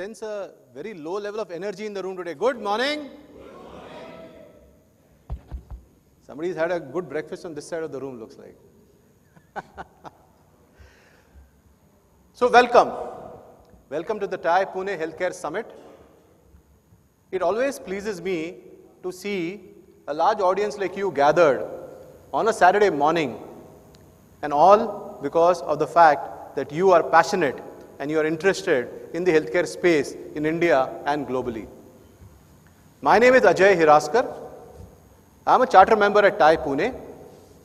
sense a very low level of energy in the room today. Good morning. Somebody's had a good breakfast on this side of the room, looks like. So welcome. Welcome to the TiE Pune Healthcare Summit. It always pleases me to see a large audience like you gathered on a Saturday morning, and all because of the fact that you are passionate and you are interested in the healthcare space in India and globally. My name is Ajay Hiraskar. I am a charter member at TiE Pune,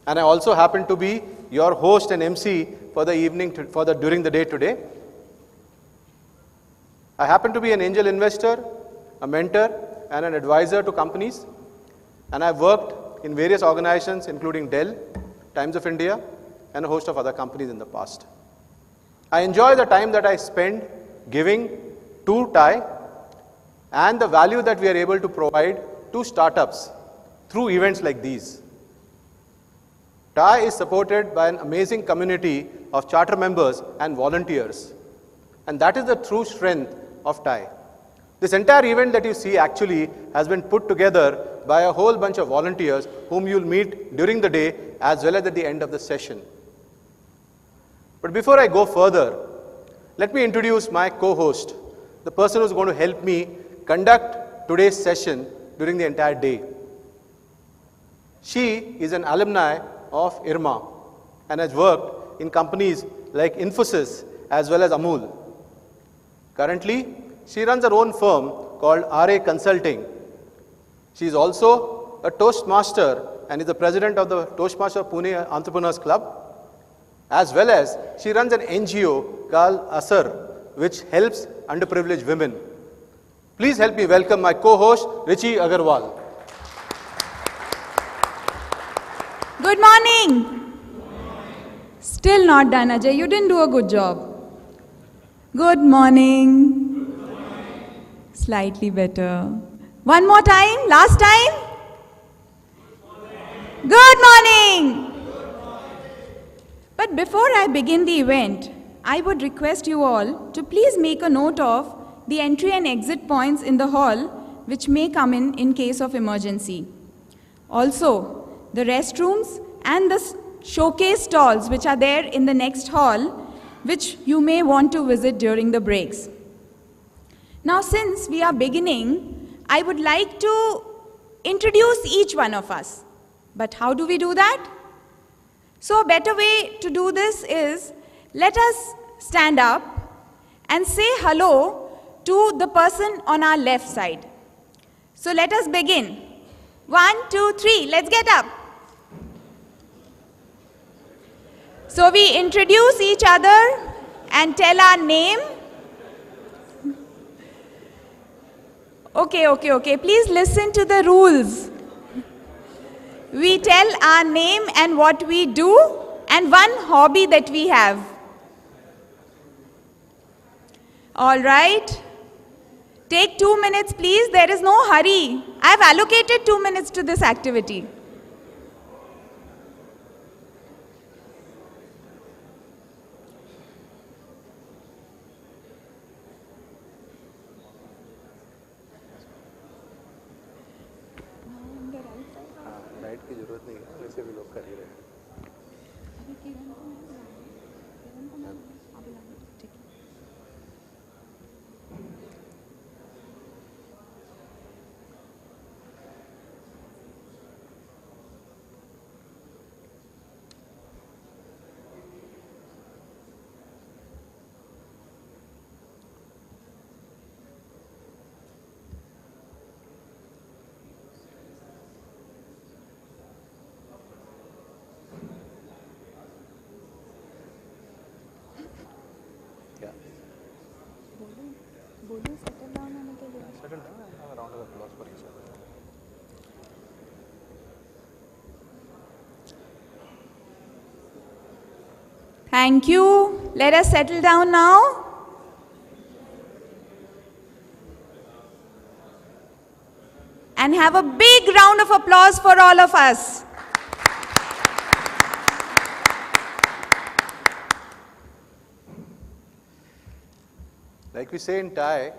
and I also happen to be your host and MC for the evening, during the day today. I happen to be an angel investor, a mentor, and an advisor to companies, and I've worked in various organizations including Dell, Times of India, and a host of other companies in the past. I enjoy the time that I spend giving to TiE and the value that we are able to provide to startups through events like these. TiE is supported by an amazing community of charter members and volunteers, and that is the true strength of TiE. This entire event that you see actually has been put together by a whole bunch of volunteers whom you'll meet during the day as well as at the end of the session. But before I go further, let me introduce my co-host, the person who's going to help me conduct today's session during the entire day. She is an alumni of IRMA and has worked in companies like Infosys as well as Amul. Currently, she runs her own firm called RA Consulting. She is also a Toastmaster and is the president of the Toastmaster Pune Entrepreneurs Club, as well as she runs an NGO called ASAR, which helps underprivileged women. Please help me welcome my co-host, Richi Agarwal. Good morning. Still not done, Ajay. You didn't do a good job. Good morning. Slightly better. One more time. Last time. Good morning. But before I begin the event, I would request you all to please make a note of the entry and exit points in the hall which may come in case of emergency. Also, the restrooms and the showcase stalls which are there in the next hall, which you may want to visit during the breaks. Now, since we are beginning, I would like to introduce each one of us. But how do we do that? So a better way to do this is, let us stand up and say hello to the person on our left side. So let us begin. 1, 2, 3, let's get up. So we introduce each other and tell our name. Okay. Please listen to the rules. We tell our name and what we do and one hobby that we have. All right. Take 2 minutes, please. There is no hurry. I have allocated 2 minutes to this activity. की जरूरत नहीं है, वैसे भी लोग कर ही रहे हैं. Settle down and have a round of applause for each other. Thank you. Let us settle down now. And have a big round of applause for all of us. Like we say in TiE,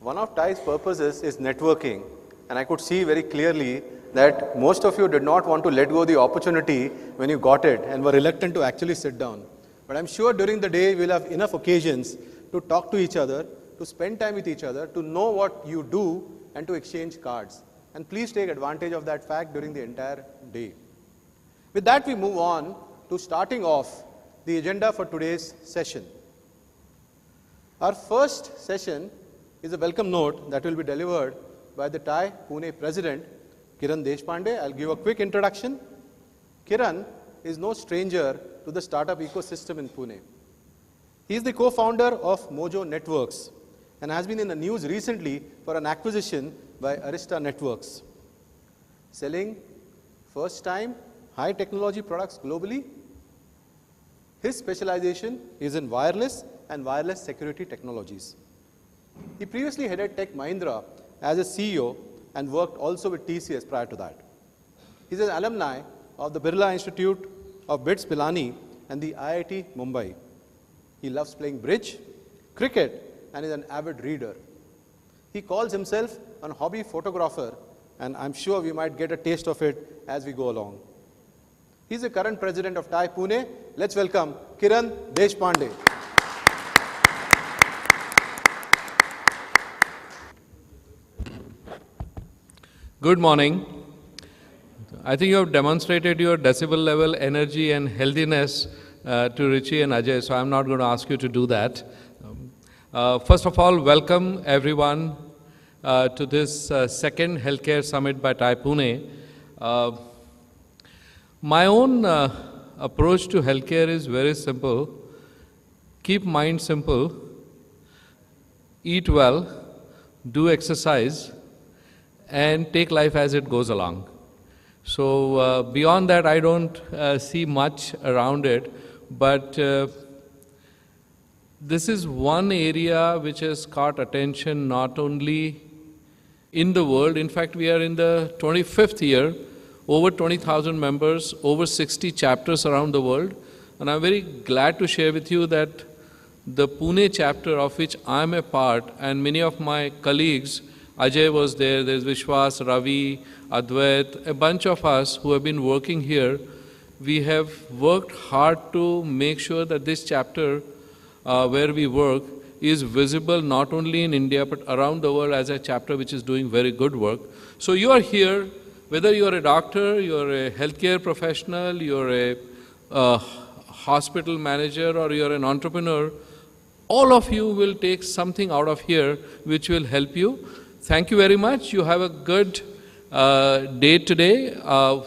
One of TiE's purposes is networking, and I could see very clearly that most of you did not want to let go of the opportunity when you got it and were reluctant to actually sit down. But I'm sure during the day we'll have enough occasions to talk to each other, to spend time with each other, to know what you do, and to exchange cards. And please take advantage of that fact during the entire day. With that, we move on to starting off the agenda for today's session. Our first session is a welcome note that will be delivered by the TiE Pune President, Kiran Deshpande. I'll give a quick introduction. Kiran is no stranger to the startup ecosystem in Pune. He is the co-founder of Mojo Networks and has been in the news recently for an acquisition by Arista Networks. Selling first-time high technology products globally. His specialization is in wireless and wireless security technologies. He previously headed Tech Mahindra as a CEO and worked also with TCS prior to that. He is an alumni of the Birla Institute of BITS Pilani and the IIT Mumbai. He loves playing bridge, cricket, and is an avid reader. He calls himself a hobby photographer, and I'm sure we might get a taste of it as we go along. He's the current president of TiE Pune. Let's welcome Kiran Deshpande. Good morning. I think you have demonstrated your decibel level, energy and healthiness to Richie and Ajay, so I'm not going to ask you to do that. First of all, welcome everyone to this second Healthcare Summit by TiE Pune. My own approach to healthcare is very simple. Keep mind simple, eat well, do exercise, and take life as it goes along. So beyond that, I don't see much around it, but this is one area which has caught attention not only in the world. In fact, we are in the 25th year, over 20,000 members, over 60 chapters around the world. And I'm very glad to share with you that the Pune chapter, of which I'm a part, and many of my colleagues, Ajay was there's Vishwas, Ravi, Advait, a bunch of us who have been working here. We have worked hard to make sure that this chapter where we work is visible not only in India but around the world as a chapter which is doing very good work. So you are here, whether you are a doctor, you are a healthcare professional, you are a hospital manager, or you are an entrepreneur, all of you will take something out of here which will help you. Thank you very much. You have a good day today.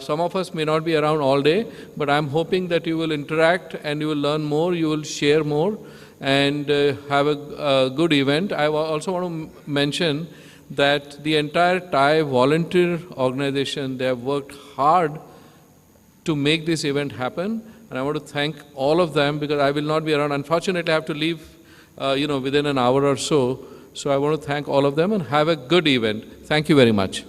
Some of us may not be around all day, but I'm hoping that you will interact and you will learn more, you will share more, and have a good event. I also want to mention that the entire TiE volunteer organization, they have worked hard to make this event happen, and I want to thank all of them because I will not be around. Unfortunately, I have to leave within an hour or so. So I want to thank all of them and have a good event. Thank you very much.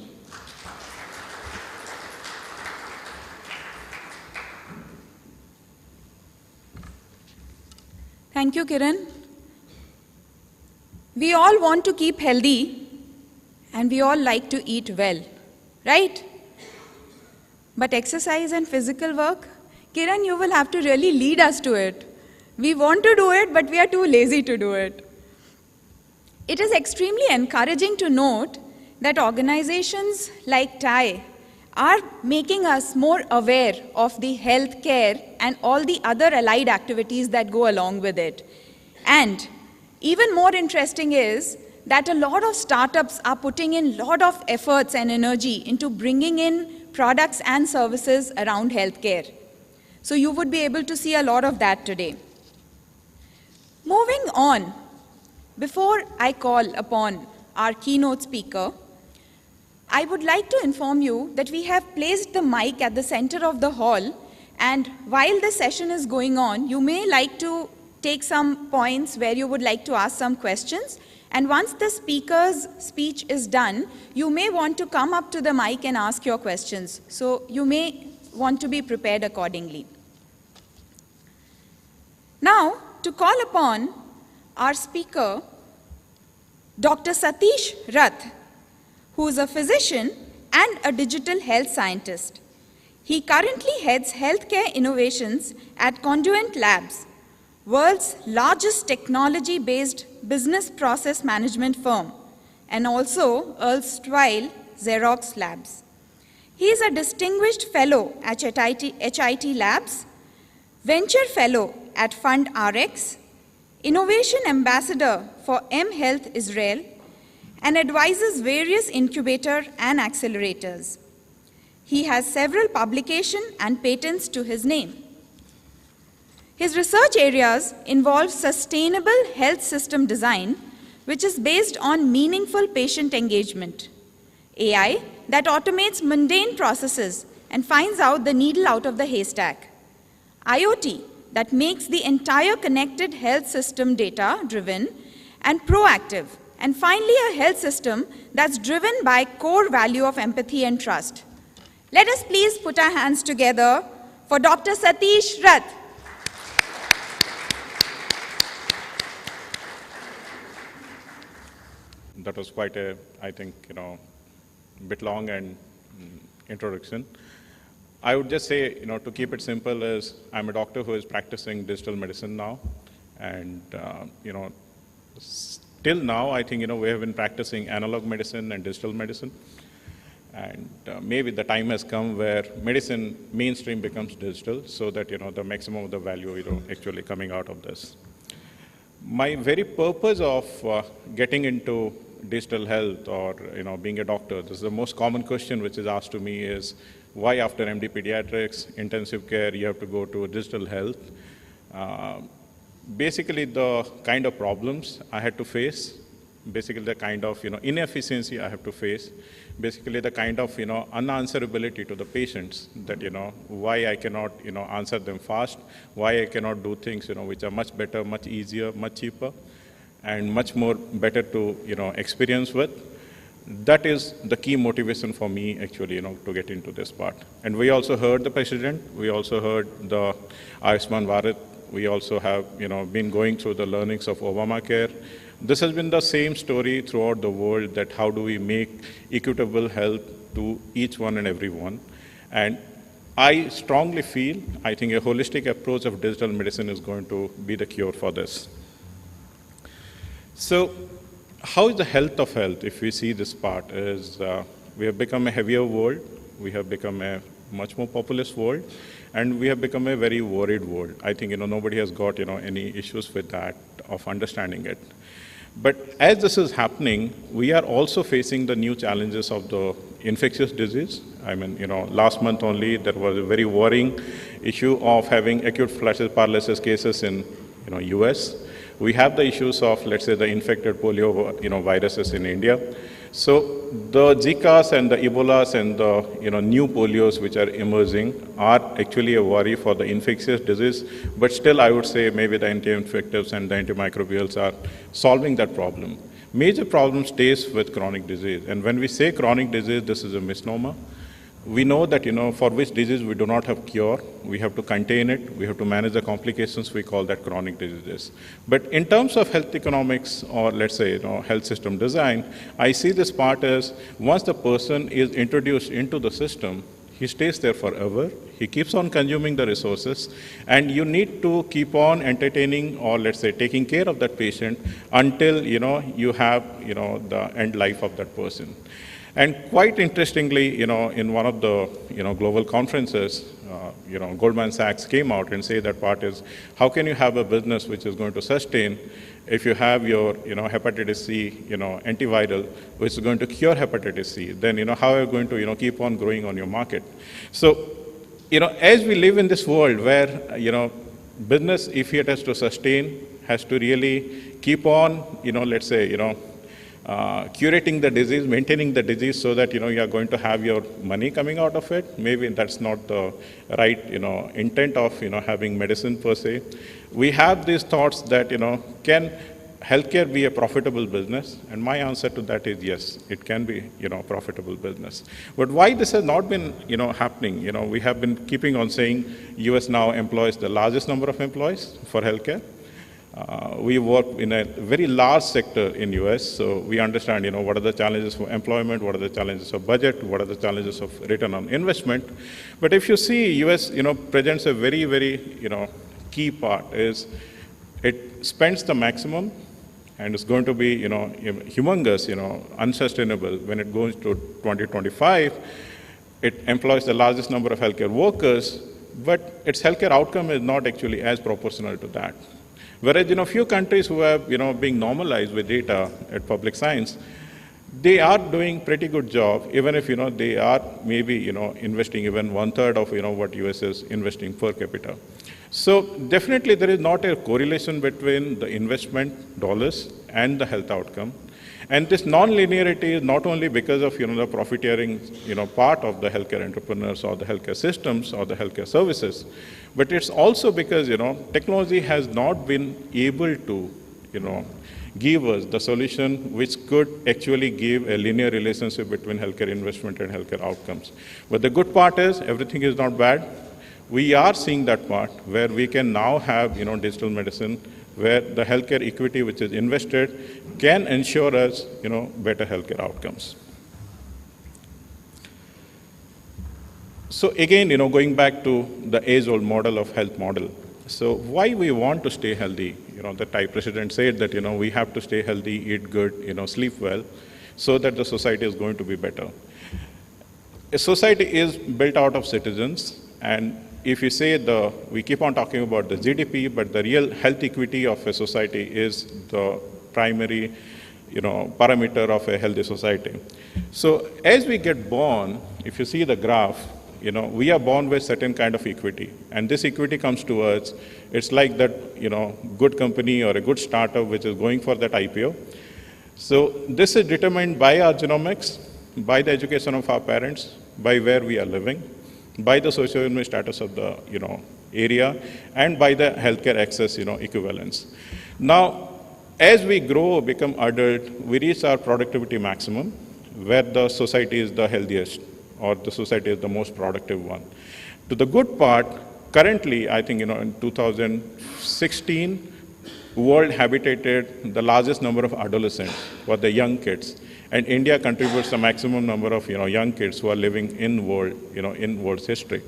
Thank you, Kiran. We all want to keep healthy and we all like to eat well, right? But exercise and physical work, Kiran, you will have to really lead us to it. We want to do it, but we are too lazy to do it. It is extremely encouraging to note that organizations like TiE are making us more aware of the healthcare and all the other allied activities that go along with it. And even more interesting is that a lot of startups are putting in a lot of efforts and energy into bringing in products and services around healthcare. So you would be able to see a lot of that today. Moving on, before I call upon our keynote speaker, I would like to inform you that we have placed the mic at the center of the hall, and while the session is going on, you may like to take some points where you would like to ask some questions, and once the speaker's speech is done, you may want to come up to the mic and ask your questions. So you may want to be prepared accordingly. Now, to call upon our speaker, Dr. Satish Rath, who is a physician and a digital health scientist. He currently heads healthcare innovations at Conduent Labs, world's largest technology-based business process management firm, and also erstwhile Xerox Labs. He is a distinguished fellow at HIT Labs, venture fellow at Fund RX, innovation ambassador for mHealth Israel, and advises various incubator and accelerators. He has several publications and patents to his name. His research areas involve sustainable health system design, which is based on meaningful patient engagement, AI that automates mundane processes and finds out the needle out of the haystack, IoT that makes the entire connected health system data-driven and proactive, and finally a health system that's driven by core value of empathy and trust. Let us please put our hands together for Dr. Satish Rath. That was quite a, I think, bit long and introduction. I would just say, to keep it simple is, I'm a doctor who is practicing digital medicine now. And, till now, I think, we have been practicing analog medicine and digital medicine. And maybe the time has come where medicine mainstream becomes digital so that, the maximum of the value, actually coming out of this. My very purpose of getting into digital health or, being a doctor, this is the most common question which is asked to me is, why after MD Pediatrics, intensive care, you have to go to digital health? Basically, the kind of problems I had to face, basically the kind of, inefficiency I have to face, basically the kind of, unanswerability to the patients that, why I cannot, answer them fast, why I cannot do things, which are much better, much easier, much cheaper, and much more better to, experience with. That is the key motivation for me, actually, to get into this part. And we also heard the president, we also heard the Ayushman Bharat, we also have, been going through the learnings of Obamacare. This has been the same story throughout the world, that how do we make equitable health to each one and every one. And I strongly feel, I think a holistic approach of digital medicine is going to be the cure for this. So how is the health of health, if we see this part, is we have become a heavier world, we have become a much more populous world, and we have become a very worried world. I think, nobody has got, any issues with that, of understanding it. But as this is happening, we are also facing the new challenges of the infectious disease. I mean, last month only, there was a very worrying issue of having acute flaccid paralysis cases in, US. We have the issues of, let's say, the infected polio, viruses in India. So the Zikas and the Ebolas and the, new polios which are emerging are actually a worry for the infectious disease. But still, I would say maybe the anti-infectives and the antimicrobials are solving that problem. Major problem stays with chronic disease. And when we say chronic disease, this is a misnomer. We know that, for which disease we do not have cure, we have to contain it, we have to manage the complications, we call that chronic diseases. But in terms of health economics, or let's say, health system design, I see this part as, once the person is introduced into the system, he stays there forever, he keeps on consuming the resources, and you need to keep on entertaining, or let's say, taking care of that patient until, you have, the end life of that person. And quite interestingly, in one of the, global conferences, Goldman Sachs came out and say that part is, how can you have a business which is going to sustain if you have your, hepatitis C, antiviral, which is going to cure hepatitis C? Then, how are you going to, keep on growing on your market? So, as we live in this world where, business, if it has to sustain, has to really keep on, let's say, curating the disease, maintaining the disease so that, you are going to have your money coming out of it. Maybe that's not the right, intent of, having medicine per se. We have these thoughts that, can healthcare be a profitable business? And my answer to that is yes, it can be, profitable business. But why this has not been, happening? We have been keeping on saying US now employs the largest number of employees for healthcare. We work in a very large sector in US, so we understand, what are the challenges for employment, what are the challenges of budget, what are the challenges of return on investment. But if you see, US, presents a very, very, key part is it spends the maximum, and it's going to be, humongous, unsustainable when it goes to 2025. It employs the largest number of healthcare workers, but its healthcare outcome is not actually as proportional to that. Whereas, few countries who have, being normalized with data at public science, they are doing pretty good job, even if, they are maybe, investing even 1/3 of, what US is investing per capita. So definitely there is not a correlation between the investment dollars and the health outcome. And this non-linearity is not only because of, the profiteering, part of the healthcare entrepreneurs or the healthcare systems or the healthcare services, but it's also because, technology has not been able to, give us the solution which could actually give a linear relationship between healthcare investment and healthcare outcomes. But the good part is everything is not bad. We are seeing that part where we can now have, digital medicine, where the healthcare equity which is invested can ensure us, better healthcare outcomes. So again, going back to the age-old model of health model. So why we want to stay healthy? The TiE president said that, we have to stay healthy, eat good, sleep well, so that the society is going to be better. A society is built out of citizens, and if you say we keep on talking about the GDP, but the real health equity of a society is the primary, parameter of a healthy society. So as we get born, if you see the graph, we are born with certain kind of equity, and this equity comes to us. It's like that, good company or a good startup which is going for that IPO. So this is determined by our genomics, by the education of our parents, by where we are living, by the socioeconomic status of the area, and by the healthcare access equivalence. Now, as we grow, become adult, we reach our productivity maximum, where the society is the healthiest, or the society is the most productive one. To the good part, currently, I think in 2016, world habitated the largest number of adolescents, or the young kids. And India contributes the maximum number of young kids who are living in world, in world's history.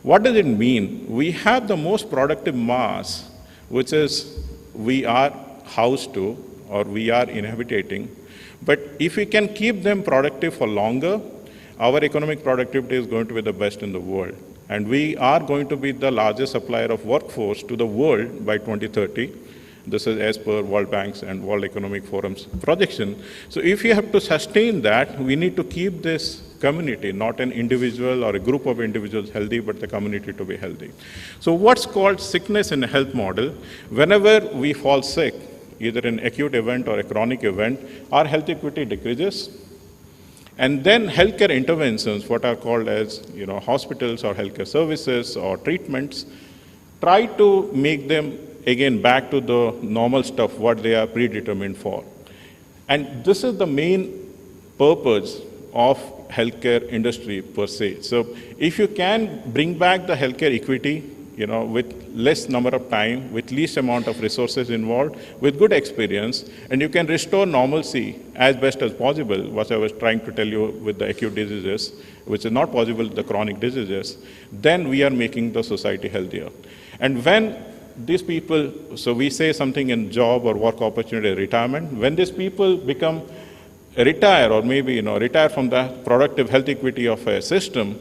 What does it mean? We have the most productive mass, which is we are housed to or we are inhabiting. But if we can keep them productive for longer, our economic productivity is going to be the best in the world. And we are going to be the largest supplier of workforce to the world by 2030. This is as per World Bank's and World Economic Forum's projection. So if you have to sustain that, we need to keep this community, not an individual or a group of individuals healthy, but the community to be healthy. So what's called sickness in a health model, whenever we fall sick, either an acute event or a chronic event, our health equity decreases. And then healthcare interventions, what are called as hospitals or healthcare services or treatments, try to make them again back to the normal stuff what they are predetermined for. And this is the main purpose of healthcare industry per se. So if you can bring back the healthcare equity, with less number of time, with least amount of resources involved, with good experience, and you can restore normalcy as best as possible, what I was trying to tell you with the acute diseases, which is not possible with the chronic diseases, then we are making the society healthier. And when these people, so we say something in job or work opportunity, retirement, when these people become retire or maybe retire from the productive health equity of a system,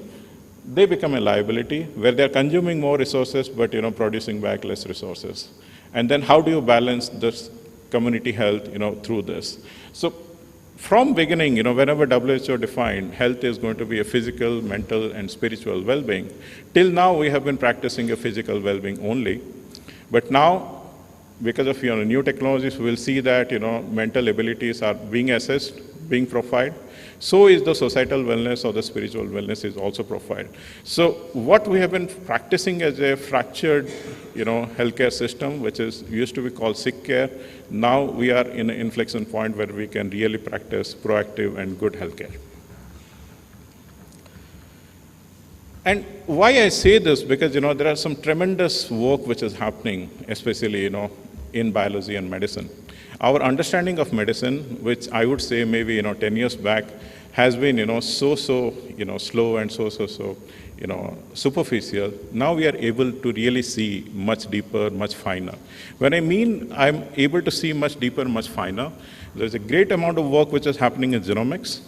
they become a liability where they're consuming more resources but producing back less resources. And then how do you balance this community health through this? So from beginning, whenever WHO defined health is going to be a physical, mental, and spiritual well-being, till now we have been practicing a physical well-being only. But now, because of new technologies, we will see that mental abilities are being assessed, being profiled. So is the societal wellness or the spiritual wellness is also profiled. So what we have been practicing as a fractured healthcare system, which is used to be called sick care, now we are in an inflection point where we can really practice proactive and good healthcare. And why I say this, because there are some tremendous work which is happening, especially in biology and medicine. Our understanding of medicine, which I would say maybe 10 years back, has been so slow and so superficial. Now we are able to really see much deeper, much finer. When I mean I'm able to see much deeper, much finer, there's a great amount of work which is happening in genomics.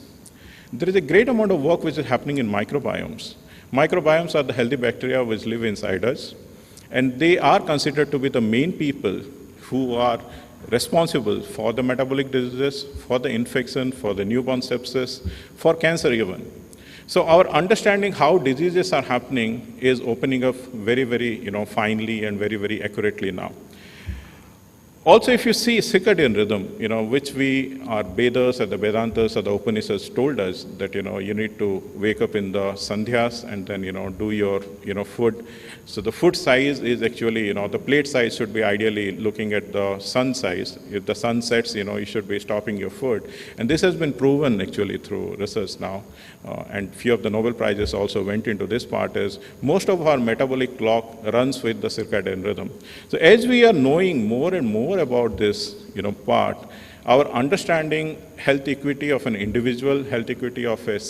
There is a great amount of work which is happening in microbiomes. Microbiomes are the healthy bacteria which live inside us, and they are considered to be the main people who are responsible for the metabolic diseases, for the infection, for the newborn sepsis, for cancer even. So our understanding how diseases are happening is opening up very, very finely and very, very accurately now. Also, if you see circadian rhythm, which our Vedas or the Vedantas or the Upanishads told us that, you need to wake up in the sandhyas and then, do your, food. So the food size is actually, the plate size should be ideally looking at the sun size. If the sun sets, you should be stopping your food. And this has been proven actually through research now. And few of the Nobel Prizes also went into this part is most of our metabolic clock runs with the circadian rhythm. So as we are knowing more and more about this part, our understanding health equity of an individual, health equity of a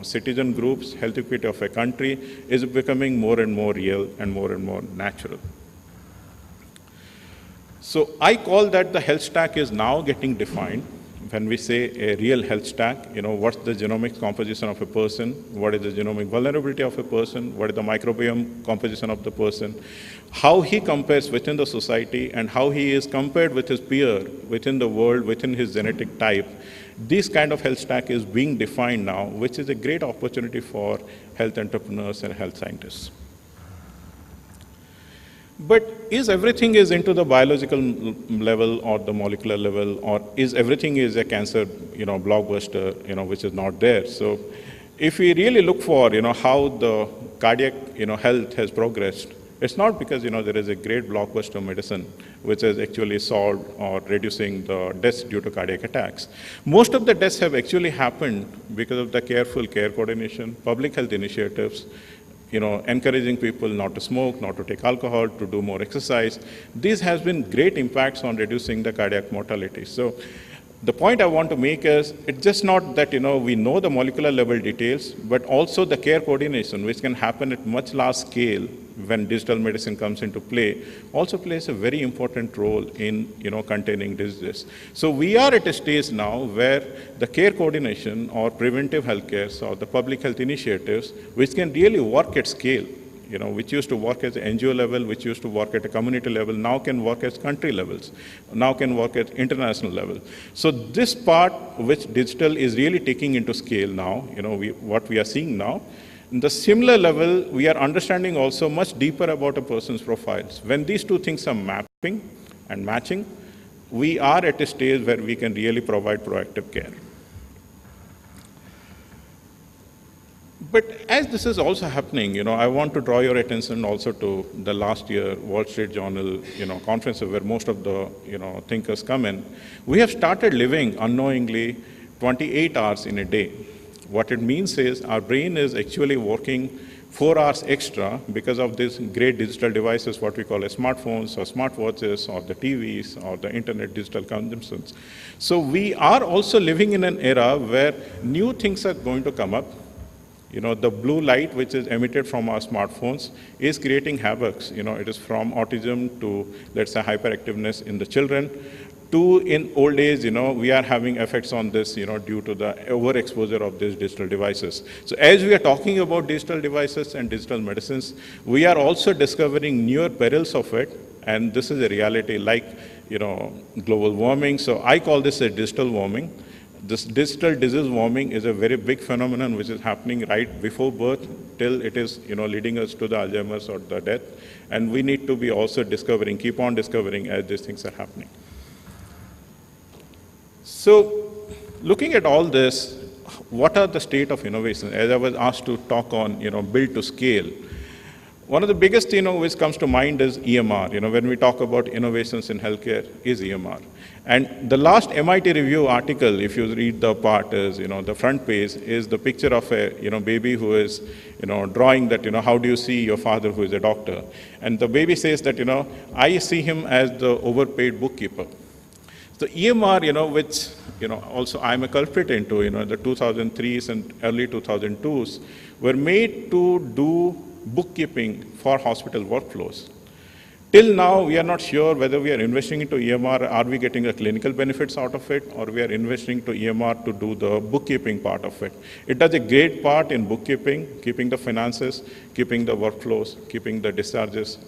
citizen groups, health equity of a country is becoming more and more real and more natural. So I call that the health stack is now getting defined. When we say a real health stack, what's the genomic composition of a person, what is the genomic vulnerability of a person, what is the microbiome composition of the person, how he compares within the society, and how he is compared with his peer within the world, within his genetic type. This kind of health stack is being defined now, which is a great opportunity for health entrepreneurs and health scientists. But is everything is into the biological level or the molecular level, or is everything is a cancer, blockbuster, which is not there? So if we really look for, how the cardiac, health has progressed, it's not because, there is a great blockbuster medicine which has actually solved or reducing the deaths due to cardiac attacks. Most of the deaths have actually happened because of the careful care coordination, public health initiatives, encouraging people not to smoke, not to take alcohol, to do more exercise. This has been great impacts on reducing the cardiac mortality. So the point I want to make is, it's just not that, we know the molecular level details, but also the care coordination, which can happen at much large scale when digital medicine comes into play, also plays a very important role in, containing diseases. So we are at a stage now where the care coordination or preventive healthcare or the public health initiatives, which can really work at scale, which used to work at the NGO level, which used to work at a community level, now can work at country levels, now can work at international level. So this part, which digital is really taking into scale now, what we are seeing now, in the similar level, we are understanding also much deeper about a person's profiles. When these two things are mapping and matching, we are at a stage where we can really provide proactive care. But as this is also happening, I want to draw your attention also to the last year Wall Street Journal, conference where most of the, thinkers come in. We have started living unknowingly 28 hours in a day. What it means is our brain is actually working 4 hours extra because of these great digital devices, what we call as smartphones or smartwatches or the TVs or the internet digital consumptions. So we are also living in an era where new things are going to come up. The blue light which is emitted from our smartphones is creating havocs. It is from autism to, let's say, hyperactiveness in the children, to in old age, we are having effects on this, due to the overexposure of these digital devices. So as we are talking about digital devices and digital medicines, we are also discovering newer perils of it, and this is a reality like, global warming. So I call this a digital warming. This digital disease warming is a very big phenomenon which is happening right before birth till it is, leading us to the Alzheimer's or the death. And we need to be also discovering, keep on discovering as these things are happening. So looking at all this, what are the state of innovation? As I was asked to talk on, build to scale. One of the biggest, which comes to mind is EMR. When we talk about innovations in healthcare, is EMR. And the last MIT review article, if you read the part, is, the front page is the picture of a, baby who is, drawing that, how do you see your father who is a doctor? And the baby says that, I see him as the overpaid bookkeeper. So EMR, which, also I'm a culprit into, the 2003s and early 2002s, were made to do bookkeeping for hospital workflows. Till now, we are not sure whether we are investing into EMR, are we getting the clinical benefits out of it, or we are investing to EMR to do the bookkeeping part of it. It does a great part in bookkeeping, keeping the finances, keeping the workflows, keeping the discharges,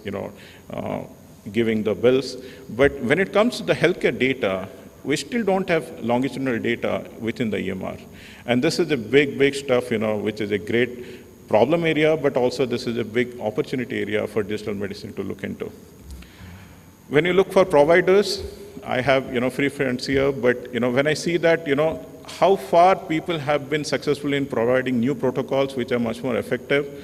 giving the bills. But when it comes to the healthcare data, we still don't have longitudinal data within the EMR. And this is a big stuff, which is a great problem area, but also this is a big opportunity area for digital medicine to look into. When you look for providers, I have, free friends here, but, when I see that, how far people have been successful in providing new protocols which are much more effective,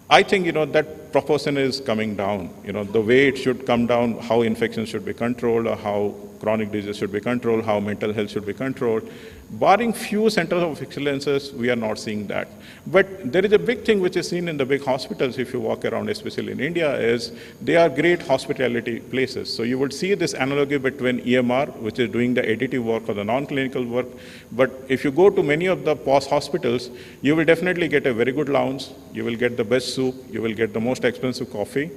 I think, that proportion is coming down. The way it should come down, how infections should be controlled, or how chronic disease should be controlled, how mental health should be controlled. Barring few centers of excellences, we are not seeing that. But there is a big thing which is seen in the big hospitals, if you walk around, especially in India, is they are great hospitality places. So you would see this analogy between EMR, which is doing the additive work or the non-clinical work. But if you go to many of the POS hospitals, you will definitely get a very good lounge, you will get the best soup, you will get the most expensive coffee,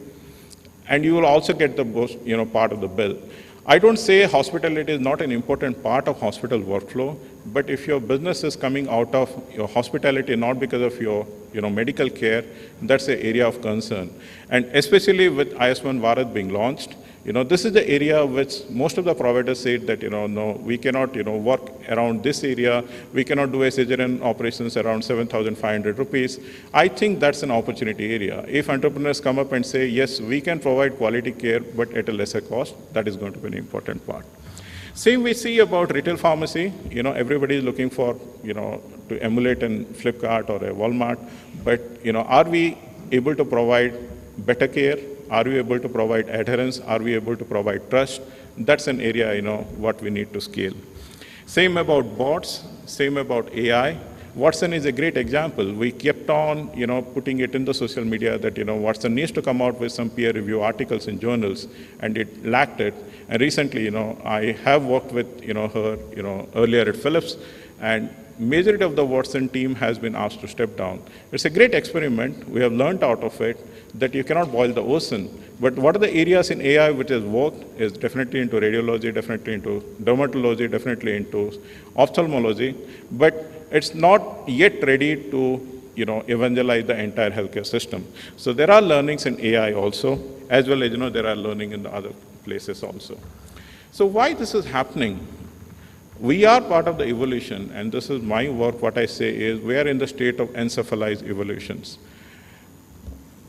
and you will also get the most, part of the bill. I don't say hospitality is not an important part of hospital workflow, but if your business is coming out of your hospitality not because of your medical care, that's an area of concern. And especially with IS-1 Bharat being launched, this is the area which most of the providers said that, no, we cannot, work around this area. We cannot do a cesarean operations around 7,500 rupees. I think that's an opportunity area. If entrepreneurs come up and say, yes, we can provide quality care, but at a lesser cost, that is going to be an important part. Same we see about retail pharmacy. Everybody is looking for, to emulate an Flipkart or a Walmart. But, are we able to provide better care? Are we able to provide adherence? Are we able to provide trust? That's an area, what we need to scale. Same about bots, same about AI. Watson is a great example. We kept on, putting it in the social media that, Watson needs to come out with some peer review articles in journals, and it lacked it. And recently, I have worked with, her, earlier at Philips, and majority of the Watson team has been asked to step down. It's a great experiment. We have learned out of it that you cannot boil the ocean. But what are the areas in AI which has worked is definitely into radiology, definitely into dermatology, definitely into ophthalmology. But it's not yet ready to evangelize the entire healthcare system. So there are learnings in AI also, as well as there are learning in the other places also. So why this is happening? We are part of the evolution, and this is my work. What I say is we are in the state of encephalized evolutions.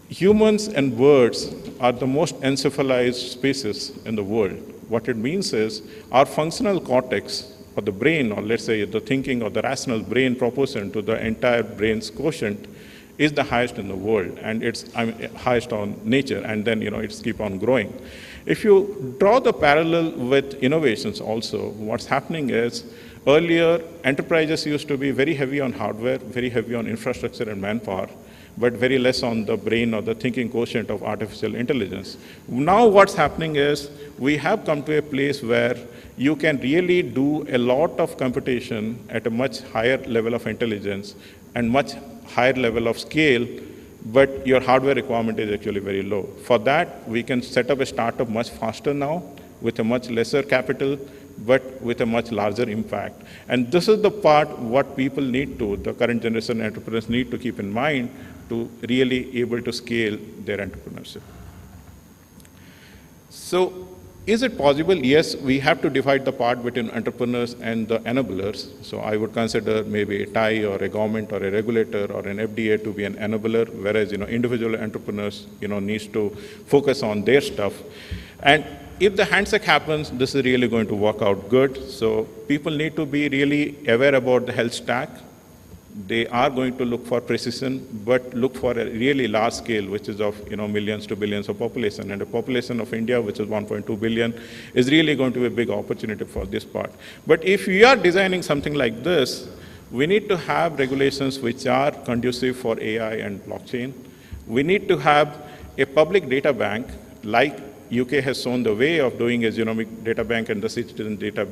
Humans and birds are the most encephalized species in the world. What it means is our functional cortex, or the brain, or let's say the thinking or the rational brain proportion to the entire brain's quotient, is the highest in the world, and it's highest on nature, and then it's keep on growing. If you draw the parallel with innovations also, what's happening is earlier enterprises used to be very heavy on hardware, very heavy on infrastructure and manpower, but very less on the brain or the thinking quotient of artificial intelligence. Now what's happening is we have come to a place where you can really do a lot of computation at a much higher level of intelligence and much higher level of scale, but your hardware requirement is actually very low. For that, we can set up a startup much faster now with a much lesser capital, but with a much larger impact. And this is the part what people need to, the current generation entrepreneurs need to keep in mind to really able to scale their entrepreneurship. So is it possible? Yes, we have to divide the part between entrepreneurs and the enablers. So I would consider maybe a TiE or a government or a regulator or an FDA to be an enabler, whereas individual entrepreneurs needs to focus on their stuff. And if the handshake happens, this is really going to work out good. So people need to be really aware about the health stack. they are going to look for precision, but look for a really large scale, which is of millions to billions of population. And the population of India, which is 1.2 billion, is really going to be a big opportunity for this part. But if we are designing something like this, we need to have regulations which are conducive for AI and blockchain. We need to have a public data bank, like UK has shown the way of doing a genomic data bank and the citizen data,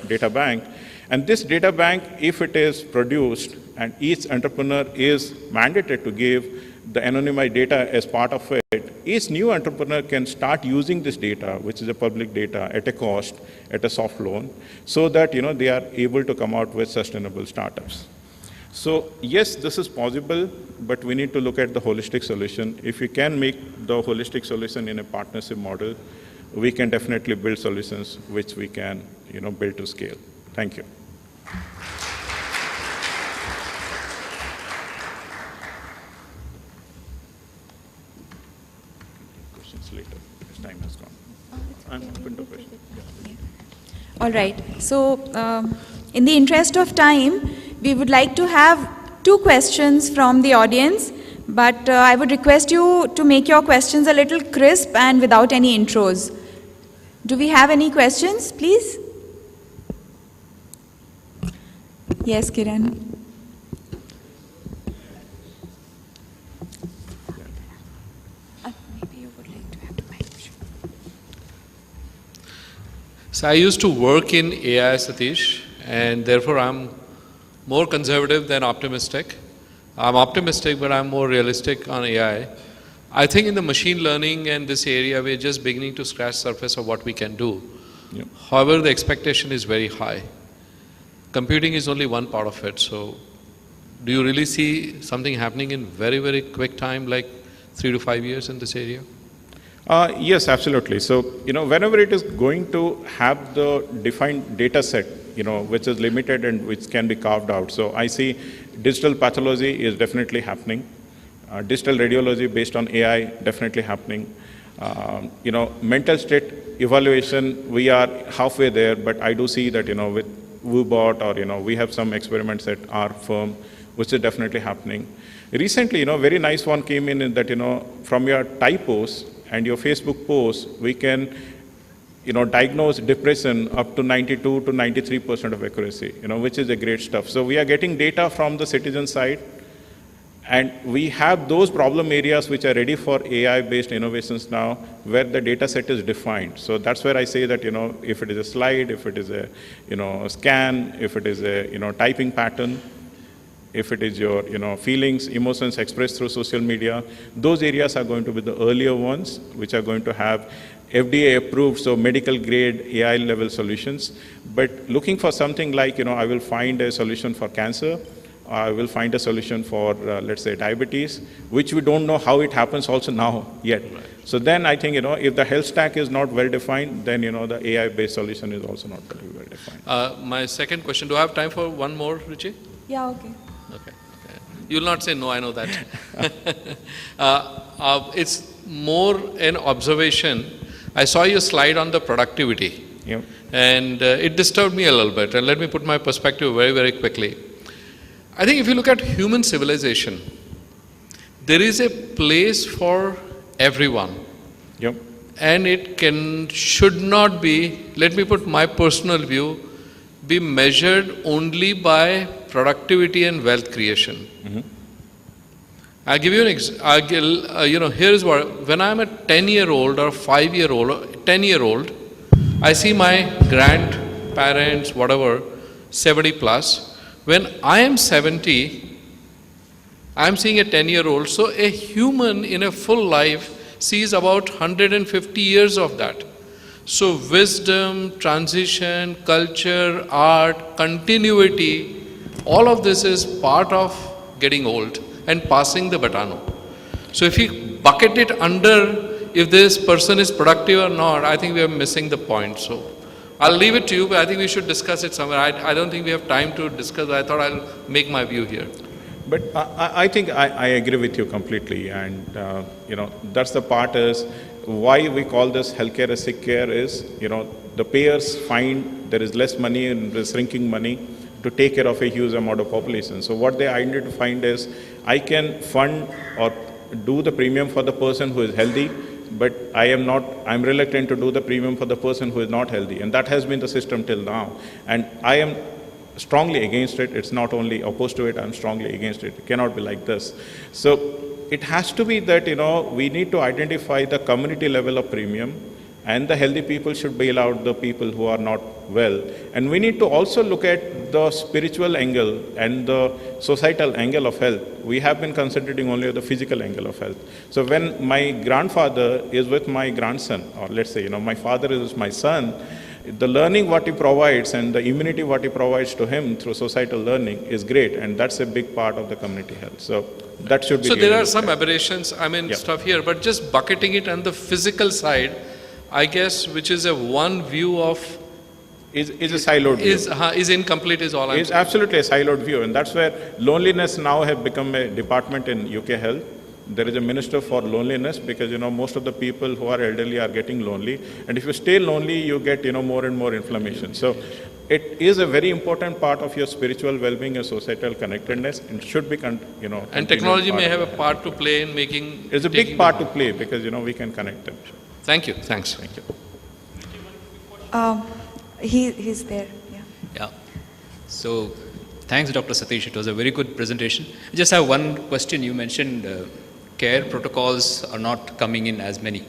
data bank. And this data bank, if it is produced and each entrepreneur is mandated to give the anonymized data as part of it, each new entrepreneur can start using this data, which is a public data, at a cost, at a soft loan, so that they are able to come out with sustainable startups. So yes, this is possible, but we need to look at the holistic solution. If we can make the holistic solution in a partnership model, we can definitely build solutions which we can build to scale. Thank you. Questions later, as time has gone. I'm open to questions. Yeah. All right. So, in the interest of time, we would like to have 2 questions from the audience, but I would request you to make your questions a little crisp and without any intros. Do we have any questions, please? Yes, Kiran. Maybe you would like to have the mic. So I used to work in AI, Satish, and therefore I'm more conservative than optimistic. I'm optimistic, but I'm more realistic on AI. I think in the machine learning and this area, we're just beginning to scratch the surface of what we can do. Yep. However, the expectation is very high. Computing is only one part of it. So do you really see something happening in very, very quick time, like 3 to 5 years in this area? Yes, absolutely. So, whenever it is going to have the defined data set, which is limited and which can be carved out. So I see digital pathology is definitely happening. Digital radiology based on AI, definitely happening. Mental state evaluation, we are halfway there, but I do see that, with WooBot or, we have some experiments at our firm, which is definitely happening. Recently, very nice one came in that, from your TiE post and your Facebook post, we can diagnose depression up to 92 to 93% of accuracy, which is a great stuff. So we are getting data from the citizen side, and we have those problem areas which are ready for AI-based innovations now, where the data set is defined. So that's where I say that, if it is a slide, if it is a, scan, if it is a, typing pattern, if it is your feelings, emotions expressed through social media, those areas are going to be the earlier ones, which are going to have FDA approved, so medical grade AI level solutions. But looking for something like, I will find a solution for cancer, I will find a solution for, let's say, diabetes, which we don't know how it happens also now yet. Right. So then I think, if the health stack is not well defined, then, the AI-based solution is also not very well defined. My second question, do I have time for one more, Ruchi? Yeah, okay. Okay. You'll not say no, I know that. It's more an observation. I saw your slide on the productivity. Yep. And it disturbed me a little bit. And let me put my perspective very, very quickly. I think if you look at human civilization, there is a place for everyone. Yep. And it should not be, let me put my personal view, be measured only by productivity and wealth creation. Mm-hmm. I'll give you an example. Here's what, when I'm a 10-year-old or 5-year-old or 10-year-old, I see my grandparents, whatever, 70 plus. When I am 70, I'm seeing a 10-year-old. So a human in a full life sees about 150 years of that. So wisdom, transition, culture, art, continuity, all of this is part of getting old and passing the baton. So if you bucket it under if this person is productive or not, I think we are missing the point. So I'll leave it to you, but I think we should discuss it somewhere. I don't think we have time to discuss. I thought I'll make my view here. But I think I agree with you completely. And, that's the part is why we call this healthcare as sick care is, the payers find there is less money and the shrinking money. to take care of a huge amount of population. So what they identified is, I can fund or do the premium for the person who is healthy, but I'm reluctant to do the premium for the person who is not healthy. And that has been the system till now. And I am strongly against it. It's not only opposed to it, I'm strongly against it. It cannot be like this. So it has to be that, we need to identify the community level of premium, and the healthy people should bail out the people who are not well. And we need to also look at the spiritual angle and the societal angle of health. We have been concentrating only on the physical angle of health. So when my grandfather is with my grandson, or let's say, my father is with my son, the learning what he provides and the immunity what he provides to him through societal learning is great, and that's a big part of the community health. So that should be. So there are some aberrations, Yeah. stuff here, but just bucketing it on the physical side, I guess, which is a one view of is a siloed view. is incomplete is all I'm It's saying. absolutely a siloed view, and that's where loneliness now have become a department in UK Health. There is a minister for loneliness, because most of the people who are elderly are getting lonely, and if you stay lonely, you get more and more inflammation. So it is a very important part of your spiritual well-being and societal connectedness, and should be And technology may have a part to play in making. It's a big part to play, because we can connect them. Thank you. Thanks. Thank you. He's there. Yeah. Yeah. So, thanks, Dr. Satish. It was a very good presentation. I just have one question. You mentioned care protocols are not coming in as many.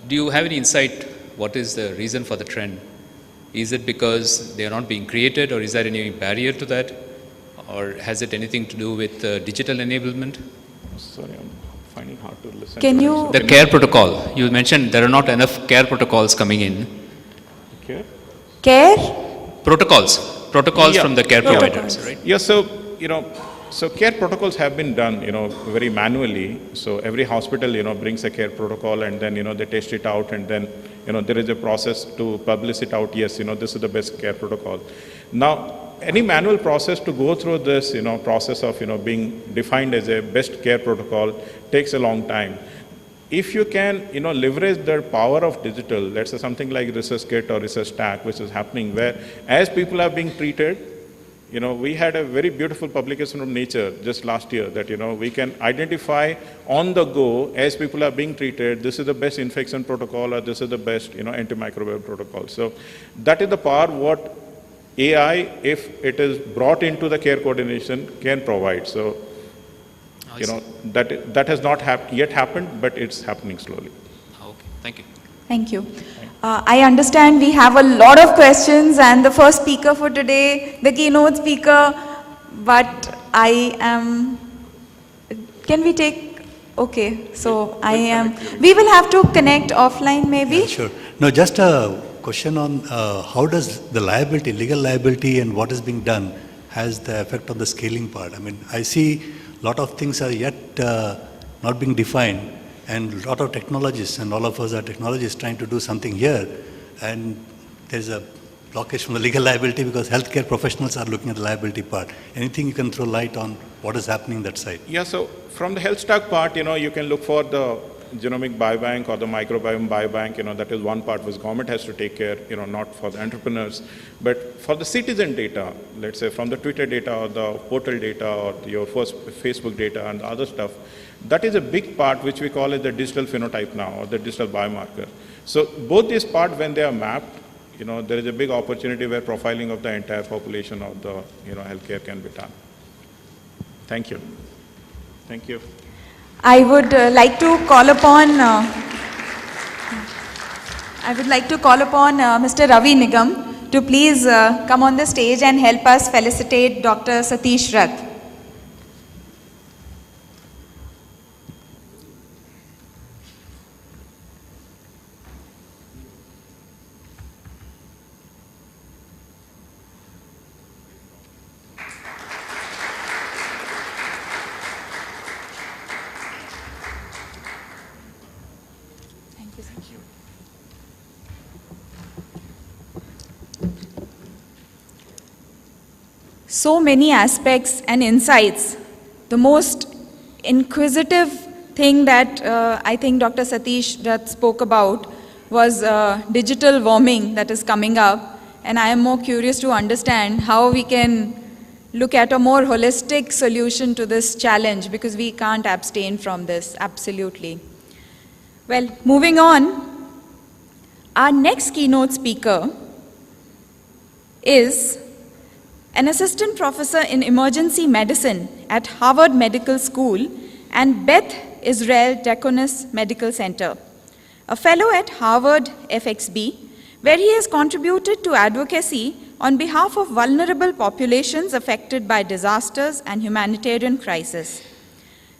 Do you have any insight? What is the reason for the trend? Is it because they are not being created, or is there any barrier to that? Or has it anything to do with digital enablement? Sorry, I'm finding hard to listen. Can you? The care protocol. You mentioned there are not enough care protocols coming in. Okay. Care? Protocols Yeah. from the care Protocols. providers, right? Yeah, so care protocols have been done, very manually. So every hospital, brings a care protocol, and then, they test it out, and then, there is a process to publish it out. Yes, this is the best care protocol. Now, any manual process to go through this, process of, being defined as a best care protocol takes a long time. If you can, leverage the power of digital, let's say something like ResearchKit or ResearchStack, which is happening, where as people are being treated, we had a very beautiful publication from Nature just last year that, we can identify on the go as people are being treated, this is the best infection protocol, or this is the best, antimicrobial protocol. So that is the power what AI, if it is brought into the care coordination, can provide. So, that has not yet happened, but it's happening slowly. Okay, thank you. Thank you. I understand we have a lot of questions, and the first speaker for today, the keynote speaker, but I am, can we take, okay, so we will have to connect offline maybe? Yeah, sure. No, just a question on how does the liability, legal liability, and what is being done has the effect on the scaling part. I mean, I see a lot of things are yet not being defined, and a lot of technologists, and all of us are technologists trying to do something here, and there's a blockage from the legal liability because healthcare professionals are looking at the liability part. Anything you can throw light on what is happening that side? Yeah, so from the health stack part, you can look for the genomic biobank or the microbiome biobank, that is one part which government has to take care, not for the entrepreneurs, but for the citizen data, let's say from the Twitter data or the portal data or your first Facebook data and the other stuff, that is a big part which we call it the digital phenotype now, or the digital biomarker. So both these parts, when they are mapped, there is a big opportunity where profiling of the entire population of the, healthcare can be done. Thank you. Thank you. I would like to call upon Mr. Ravi Nigam to please come on the stage and help us felicitate Dr. Satish Rath. So many aspects and insights. The most inquisitive thing that I think Dr. Satish Rath spoke about was digital warming that is coming up. and I am more curious to understand how we can look at a more holistic solution to this challenge, because we can't abstain from this, absolutely. Well, moving on, our next keynote speaker is an assistant professor in emergency medicine at Harvard Medical School and Beth Israel Deaconess Medical Center, a fellow at Harvard FXB, where he has contributed to advocacy on behalf of vulnerable populations affected by disasters and humanitarian crisis.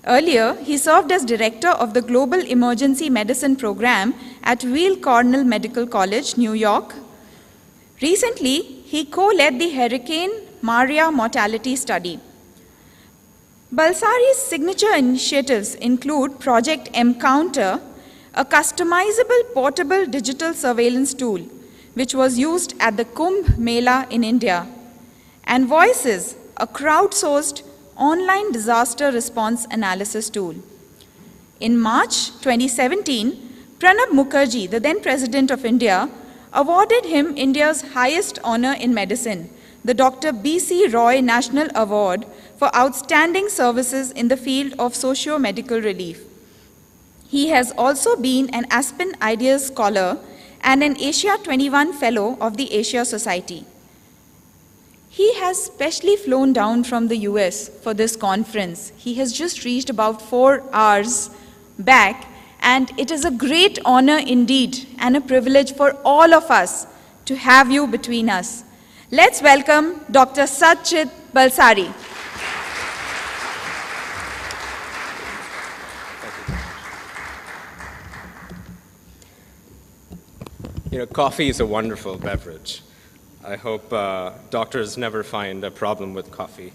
Earlier, he served as director of the Global Emergency Medicine Program at Weill Cornell Medical College, New York. Recently, he co-led the Hurricane Maria mortality study. Balsari's signature initiatives include Project Encounter, a customizable portable digital surveillance tool, which was used at the Kumbh Mela in India, and Voices, a crowdsourced online disaster response analysis tool. In March 2017, Pranab Mukherjee, the then President of India, awarded him India's highest honor in medicine, the Dr. B.C. Roy National Award for outstanding services in the field of socio-medical relief. He has also been an Aspen Ideas Scholar and an Asia 21 Fellow of the Asia Society. He has specially flown down from the US for this conference. He has just reached about 4 hours back, and it is a great honor indeed and a privilege for all of us to have you between us. Let's welcome Dr. Satchit Balsari. You know, coffee is a wonderful beverage. I hope doctors never find a problem with coffee.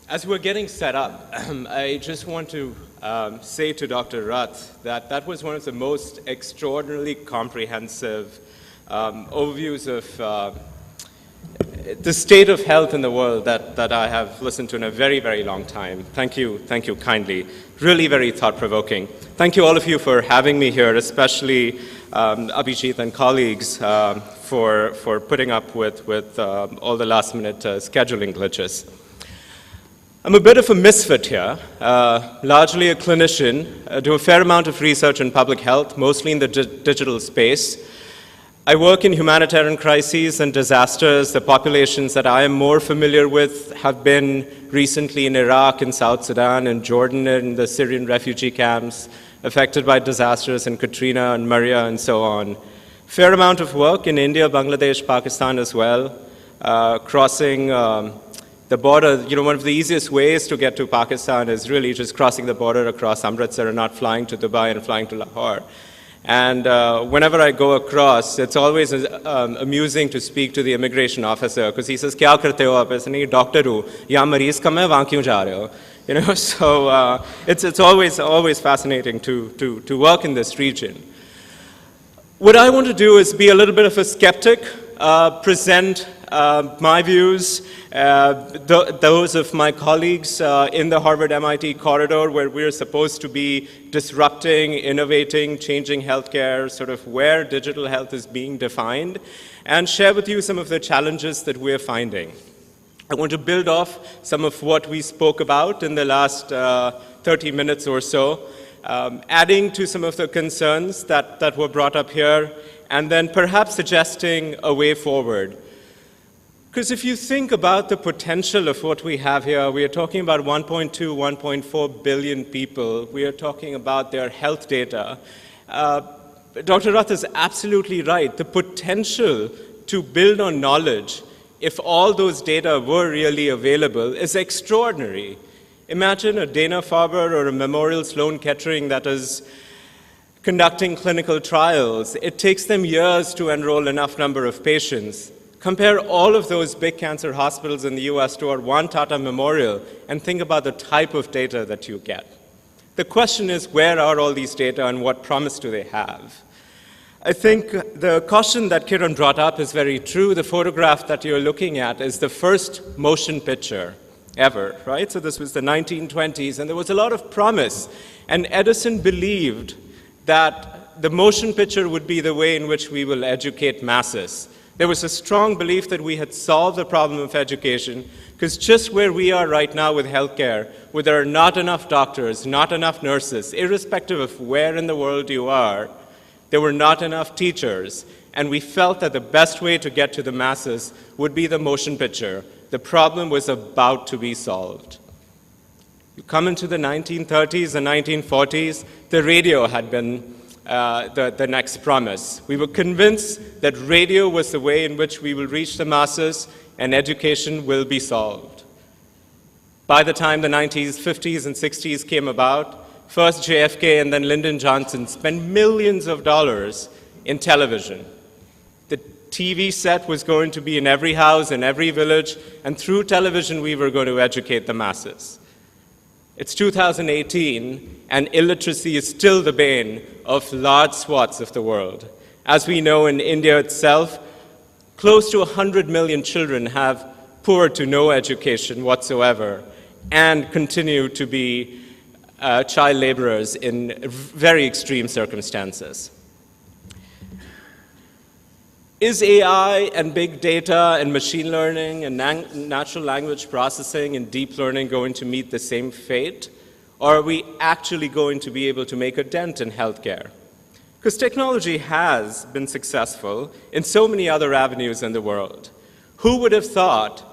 As we're getting set up, I just want to say to Dr. Rath that that was one of the most extraordinarily comprehensive overviews of the state of health in the world that I have listened to in a very, very long time. Thank you kindly. Really very thought-provoking. Thank you all of you for having me here, especially Abhijit and colleagues for putting up with all the last-minute scheduling glitches. I'm a bit of a misfit here, largely a clinician, do a fair amount of research in public health, mostly in the digital space. I work in humanitarian crises and disasters. The populations that I am more familiar with have been recently in Iraq, in South Sudan, in Jordan, in the Syrian refugee camps, affected by disasters in Katrina and Maria and so on. Fair amount of work in India, Bangladesh, Pakistan as well, crossing the border. You know, one of the easiest ways to get to Pakistan is really just crossing the border across Amritsar and not flying to Dubai and flying to Lahore. And whenever I go across, it's always amusing to speak to the immigration officer, because he says, "Kya karte ho aap?" I say, "Doctor hu, yahan mareez kam hai, wahan kyun ja rahe ho?" You know, so it's always fascinating to work in this region. What I want to do is be a little bit of a skeptic, present my views, those of my colleagues in the Harvard-MIT corridor, where we're supposed to be disrupting, innovating, changing healthcare, sort of where digital health is being defined, and share with you some of the challenges that we're finding. I want to build off some of what we spoke about in the last 30 minutes or so, adding to some of the concerns that were brought up here, and then perhaps suggesting a way forward. Because if you think about the potential of what we have here, we are talking about 1.2, 1.4 billion people. We are talking about their health data. Dr. Rath is absolutely right. The potential to build on knowledge, if all those data were really available, is extraordinary. Imagine a Dana-Farber or a Memorial Sloan Kettering that is conducting clinical trials. It takes them years to enroll enough number of patients. Compare all of those big cancer hospitals in the US to our one Tata Memorial and think about the type of data that you get. The question is, where are all these data and what promise do they have? I think the caution that Kiran brought up is very true. The photograph that you're looking at is the first motion picture ever, right? So this was the 1920s, and there was a lot of promise. And Edison believed that the motion picture would be the way in which we will educate masses. There was a strong belief that we had solved the problem of education, because just where we are right now with healthcare, where there are not enough doctors, not enough nurses, irrespective of where in the world you are, there were not enough teachers, and we felt that the best way to get to the masses would be the motion picture. The problem was about to be solved. You come into the 1930s and 1940s, the radio had been the next promise. We were convinced that radio was the way in which we will reach the masses and education will be solved. By the time the 90s, 50s, and 60s came about, first JFK and then Lyndon Johnson spent millions of dollars in television. The TV set was going to be in every house, in every village, and through television we were going to educate the masses. It's 2018, and illiteracy is still the bane of large swaths of the world. As we know, in India itself, close to 100 million children have poor to no education whatsoever and continue to be child laborers in very extreme circumstances. Is AI and big data and machine learning and natural language processing and deep learning going to meet the same fate? Or are we actually going to be able to make a dent in healthcare? Because technology has been successful in so many other avenues in the world. Who would have thought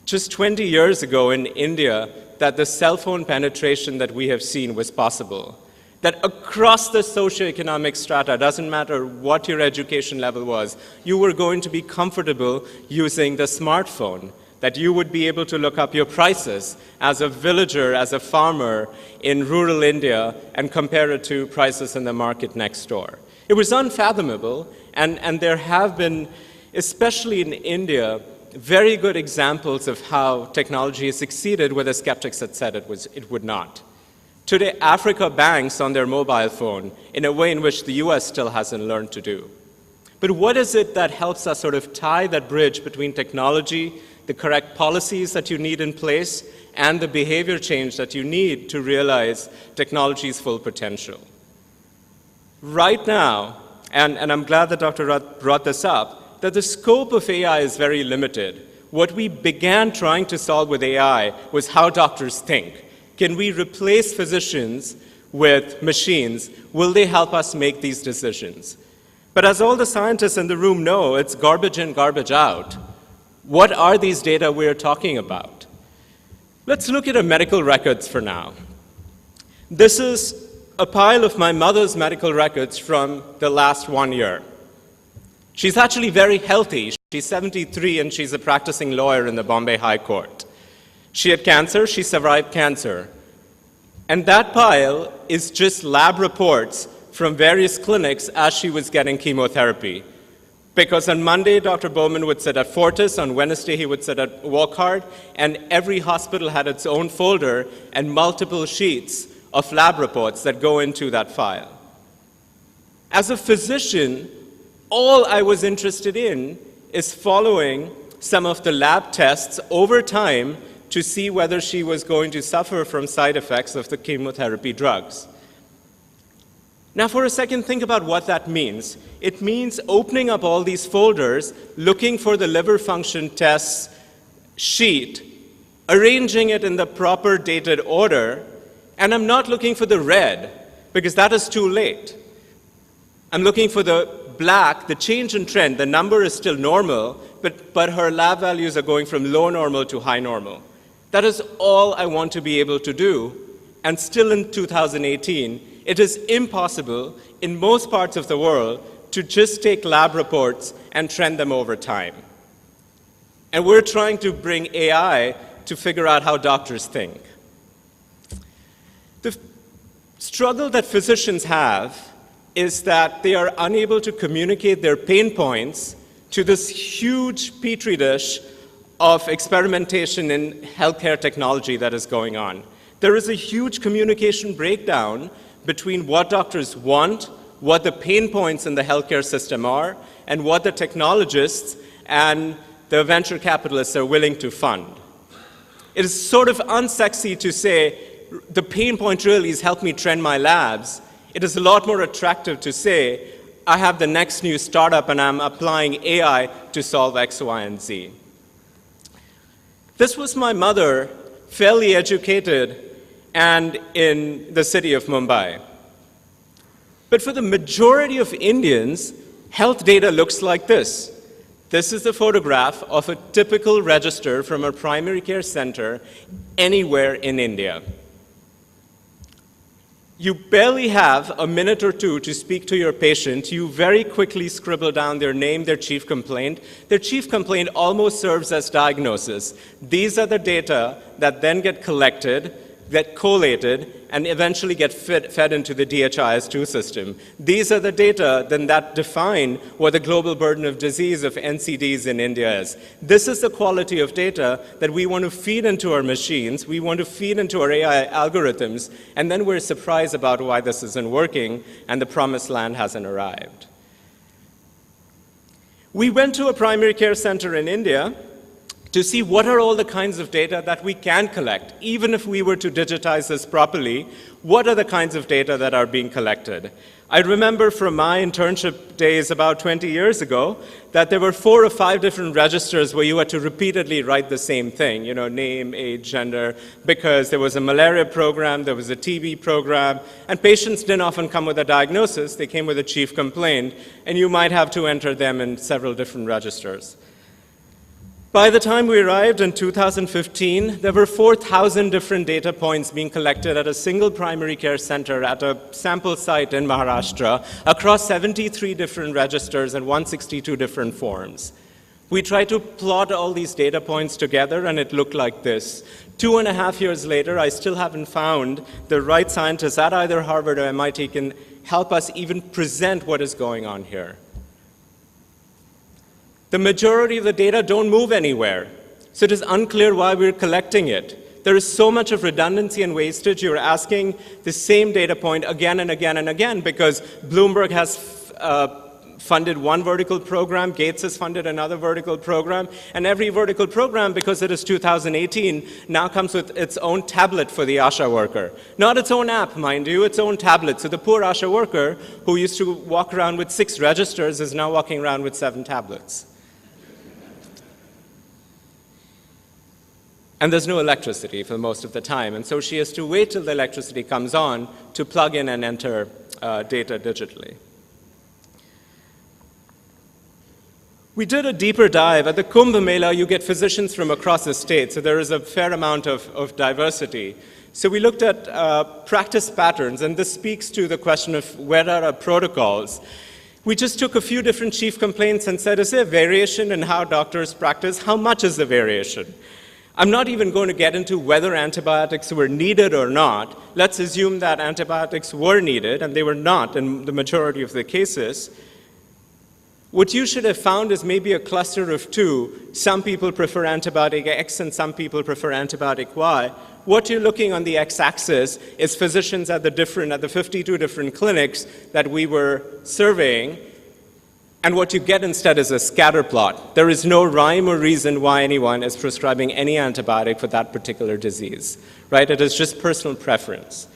just 20 years ago in India that the cell phone penetration that we have seen was possible? That across the socioeconomic strata, doesn't matter what your education level was, you were going to be comfortable using the smartphone, that you would be able to look up your prices as a villager, as a farmer in rural India, and compare it to prices in the market next door. It was unfathomable, and there have been, especially in India, very good examples of how technology has succeeded where the skeptics had said it would not. Today, Africa banks on their mobile phone in a way in which the US still hasn't learned to do. But what is it that helps us sort of tie that bridge between technology, the correct policies that you need in place, and the behavior change that you need to realize technology's full potential? Right now, and I'm glad that Dr. Rath brought this up, that the scope of AI is very limited. What we began trying to solve with AI was how doctors think. Can we replace physicians with machines? Will they help us make these decisions? But as all the scientists in the room know, it's garbage in, garbage out. What are these data we're talking about? Let's look at our medical records for now. This is a pile of my mother's medical records from the last 1 year. She's actually very healthy. She's 73 and she's a practicing lawyer in the Bombay High Court. She had cancer, she survived cancer. And that pile is just lab reports from various clinics as she was getting chemotherapy. Because on Monday, Dr. Bowman would sit at Fortis, on Wednesday he would sit at Wockhardt, and every hospital had its own folder and multiple sheets of lab reports that go into that file. As a physician, all I was interested in is following some of the lab tests over time to see whether she was going to suffer from side effects of the chemotherapy drugs. Now for a second, think about what that means. It means opening up all these folders, looking for the liver function tests sheet, arranging it in the proper dated order, and I'm not looking for the red, because that is too late. I'm looking for the black, the change in trend. The number is still normal, but her lab values are going from low normal to high normal. That is all I want to be able to do, and still in 2018, it is impossible in most parts of the world to just take lab reports and trend them over time. And we're trying to bring AI to figure out how doctors think. The struggle that physicians have is that they are unable to communicate their pain points to this huge petri dish of experimentation in healthcare technology that is going on. There is a huge communication breakdown between what doctors want, what the pain points in the healthcare system are, and what the technologists and the venture capitalists are willing to fund. It is sort of unsexy to say, the pain point really is help me trend my labs, It is a lot more attractive to say, I have the next new startup and I'm applying AI to solve X, Y, and Z. This was my mother, fairly educated, and in the city of Mumbai. But for the majority of Indians, health data looks like this. This is a photograph of a typical register from a primary care center anywhere in India. You barely have a minute or two to speak to your patient. You very quickly scribble down their name, their chief complaint. Their chief complaint almost serves as diagnosis. These are the data that then get collected, get collated, and eventually get fed into the DHIS2 system. These are the data then that define what the global burden of disease of NCDs in India is. This is the quality of data that we want to feed into our machines, we want to feed into our AI algorithms, and then we're surprised about why this isn't working and the promised land hasn't arrived. We went to a primary care center in India to see what are all the kinds of data that we can collect. Even if we were to digitize this properly, what are the kinds of data that are being collected? I remember from my internship days about 20 years ago that there were 4 or 5 different registers where you had to repeatedly write the same thing, you know, name, age, gender, because there was a malaria program, there was a TB program, and patients didn't often come with a diagnosis, they came with a chief complaint, and you might have to enter them in several different registers. By the time we arrived in 2015, there were 4,000 different data points being collected at a single primary care center at a sample site in Maharashtra across 73 different registers and 162 different forms. We tried to plot all these data points together and it looked like this. 2.5 years later, I still haven't found the right scientists at either Harvard or MIT can help us even present what is going on here. The majority of the data don't move anywhere, so it is unclear why we're collecting it. There is so much of redundancy and wastage. You're asking the same data point again and again and again because Bloomberg has funded one vertical program, Gates has funded another vertical program, and every vertical program, because it is 2018, now comes with its own tablet for the ASHA worker. Not its own app, mind you, its own tablet. So the poor ASHA worker who used to walk around with 6 registers is now walking around with 7 tablets. And there's no electricity for most of the time, and so she has to wait till the electricity comes on to plug in and enter data digitally. We did a deeper dive. At the Kumbh Mela, you get physicians from across the state, so there is a fair amount of diversity. So we looked at practice patterns, and this speaks to the question of where are our protocols. We just took a few different chief complaints and said, is there variation in how doctors practice? How much is the variation? I'm not even going to get into whether antibiotics were needed or not. Let's assume that antibiotics were needed, and they were not in the majority of the cases. What you should have found is maybe a cluster of 2. Some people prefer antibiotic X and some people prefer antibiotic Y. What you're looking on the x-axis is physicians at the 52 different clinics that we were surveying. And what you get instead is a scatter plot. There is no rhyme or reason why anyone is prescribing any antibiotic for that particular disease, right? It is just personal preference.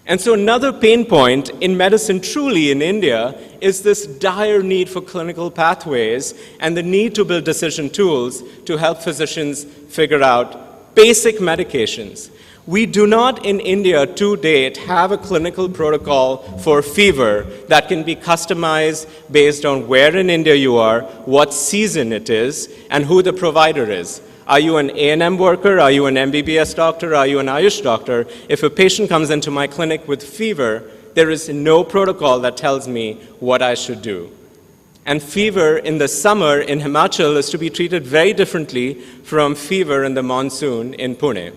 And so another pain point in medicine truly in India is this dire need for clinical pathways and the need to build decision tools to help physicians figure out basic medications. We do not in India to date have a clinical protocol for fever that can be customized based on where in India you are, what season it is, and who the provider is. Are you an A&M worker? Are you an MBBS doctor? Are you an Ayush doctor? If a patient comes into my clinic with fever, there is no protocol that tells me what I should do. And fever in the summer in Himachal is to be treated very differently from fever in the monsoon in Pune.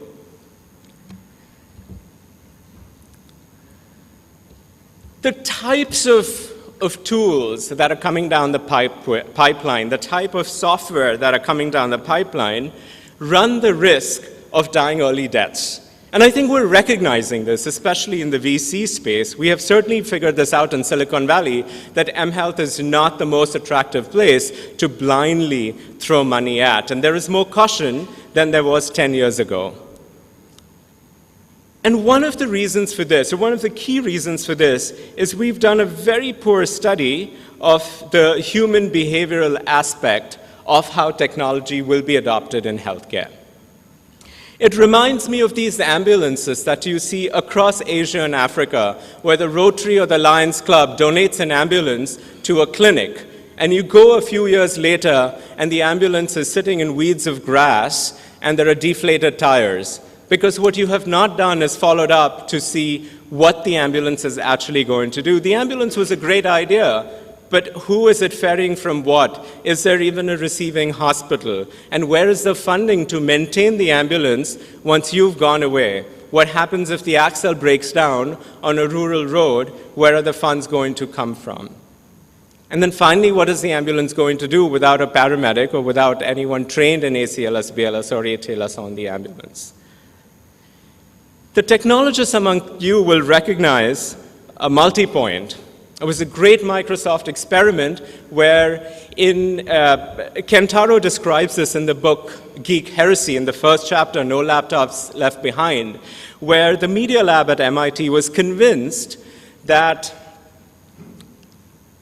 The types of tools that are coming down the pipeline, the type of software that are coming down the pipeline, run the risk of dying early deaths. And I think we're recognizing this, especially in the VC space. We have certainly figured this out in Silicon Valley, that mHealth is not the most attractive place to blindly throw money at. And there is more caution than there was 10 years ago. And one of the reasons for this, or one of the key reasons for this, is we've done a very poor study of the human behavioral aspect of how technology will be adopted in healthcare. It reminds me of these ambulances that you see across Asia and Africa, where the Rotary or the Lions Club donates an ambulance to a clinic, and you go a few years later, and the ambulance is sitting in weeds of grass, and there are deflated tires. Because what you have not done is followed up to see what the ambulance is actually going to do. The ambulance was a great idea, but who is it ferrying from what? Is there even a receiving hospital? And where is the funding to maintain the ambulance once you've gone away? What happens if the axle breaks down on a rural road? Where are the funds going to come from? And then finally, what is the ambulance going to do without a paramedic or without anyone trained in ACLS, BLS, or ATLS on the ambulance? The technologists among you will recognize a multi-point. It was a great Microsoft experiment where Kentaro describes this in the book Geek Heresy in the first chapter, No Laptops Left Behind, where the Media Lab at MIT was convinced that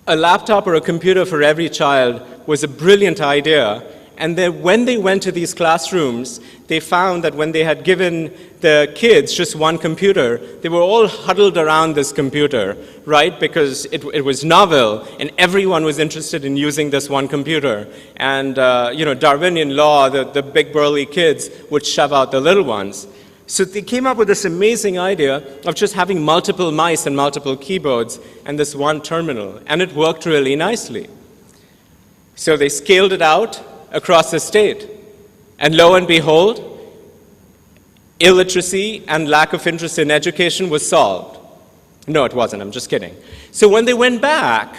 a laptop or a computer for every child was a brilliant idea. And then when they went to these classrooms, they found that when they had given the kids just one computer, they were all huddled around this computer, right? Because it was novel, and everyone was interested in using this one computer. And, Darwinian law, the big burly kids would shove out the little ones. So they came up with this amazing idea of just having multiple mice and multiple keyboards and this one terminal. And it worked really nicely. So they scaled it out across the state. And lo and behold, illiteracy and lack of interest in education was solved. No, it wasn't. I'm just kidding. So when they went back,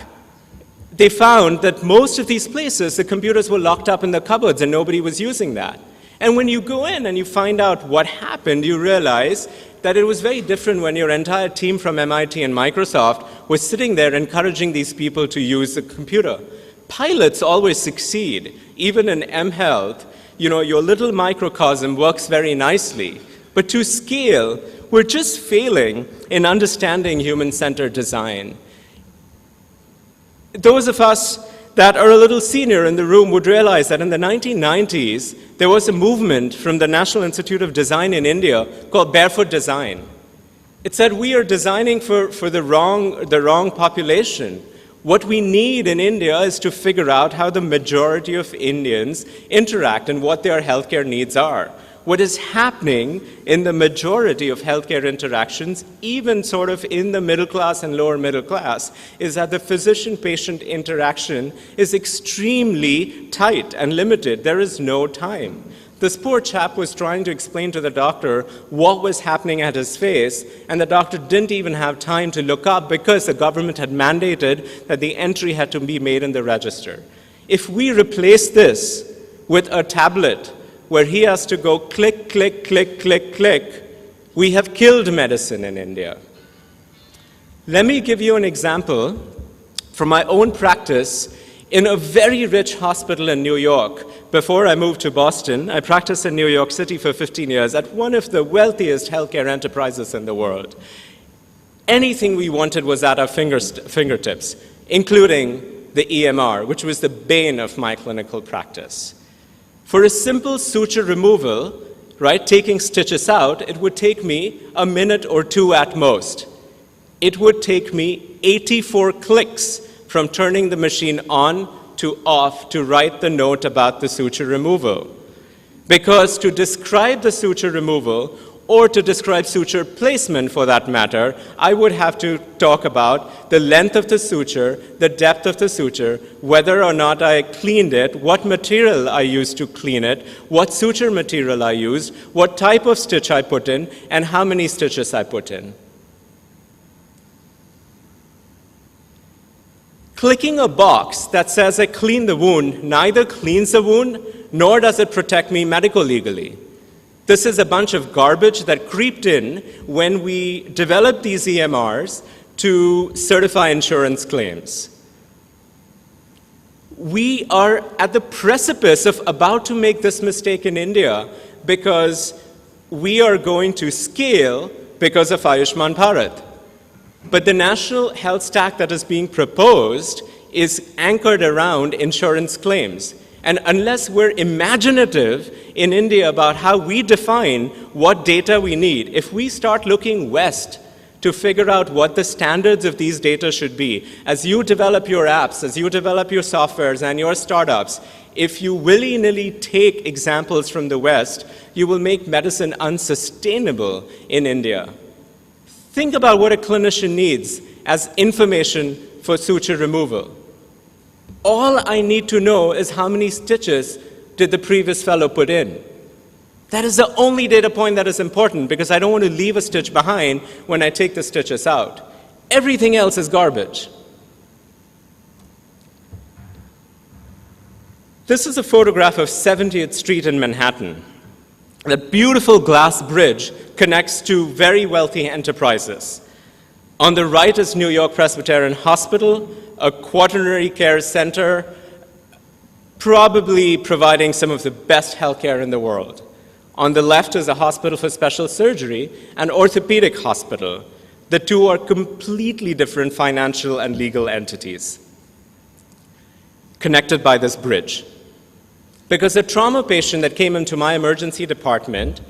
they found that most of these places, the computers were locked up in the cupboards and nobody was using that. And when you go in and you find out what happened, you realize that it was very different when your entire team from MIT and Microsoft was sitting there encouraging these people to use the computer. Pilots always succeed. Even in mHealth, your little microcosm works very nicely. But to scale, we're just failing in understanding human-centered design. Those of us that are a little senior in the room would realize that in the 1990s, there was a movement from the National Institute of Design in India called Barefoot Design. It said we are designing for the wrong population. What we need in India is to figure out how the majority of Indians interact and what their healthcare needs are. What is happening in the majority of healthcare interactions, even sort of in the middle class and lower middle class, is that the physician-patient interaction is extremely tight and limited. There is no time. This poor chap was trying to explain to the doctor what was happening at his face, and the doctor didn't even have time to look up because the government had mandated that the entry had to be made in the register. If we replace this with a tablet where he has to go click, click, click, click, click, we have killed medicine in India. Let me give you an example from my own practice in a very rich hospital in New York. Before I moved to Boston, I practiced in New York City for 15 years at one of the wealthiest healthcare enterprises in the world. Anything we wanted was at our fingertips, including the EMR, which was the bane of my clinical practice. For a simple suture removal, right, taking stitches out, it would take me a minute or two at most. It would take me 84 clicks from turning the machine on to off to write the note about the suture removal. Because to describe the suture removal, or to describe suture placement for that matter, I would have to talk about the length of the suture, the depth of the suture, whether or not I cleaned it, what material I used to clean it, what suture material I used, what type of stitch I put in, and how many stitches I put in. Clicking a box that says I clean the wound neither cleans the wound nor does it protect me medical legally. This is a bunch of garbage that creeped in when we developed these EMRs to certify insurance claims. We are at the precipice of about to make this mistake in India because we are going to scale because of Ayushman Bharat. But the national health stack that is being proposed is anchored around insurance claims. And unless we're imaginative in India about how we define what data we need, if we start looking west to figure out what the standards of these data should be, as you develop your apps, as you develop your softwares and your startups, if you willy-nilly take examples from the West, you will make medicine unsustainable in India. Think about what a clinician needs as information for suture removal. All I need to know is how many stitches did the previous fellow put in. That is the only data point that is important, because I don't want to leave a stitch behind when I take the stitches out. Everything else is garbage. This is a photograph of 70th Street in Manhattan. That beautiful glass bridge connects two very wealthy enterprises. On the right is New York Presbyterian Hospital, a quaternary care center, probably providing some of the best healthcare in the world. On the left is a hospital for special surgery, an orthopedic hospital. The two are completely different financial and legal entities, connected by this bridge. Because a trauma patient that came into my emergency department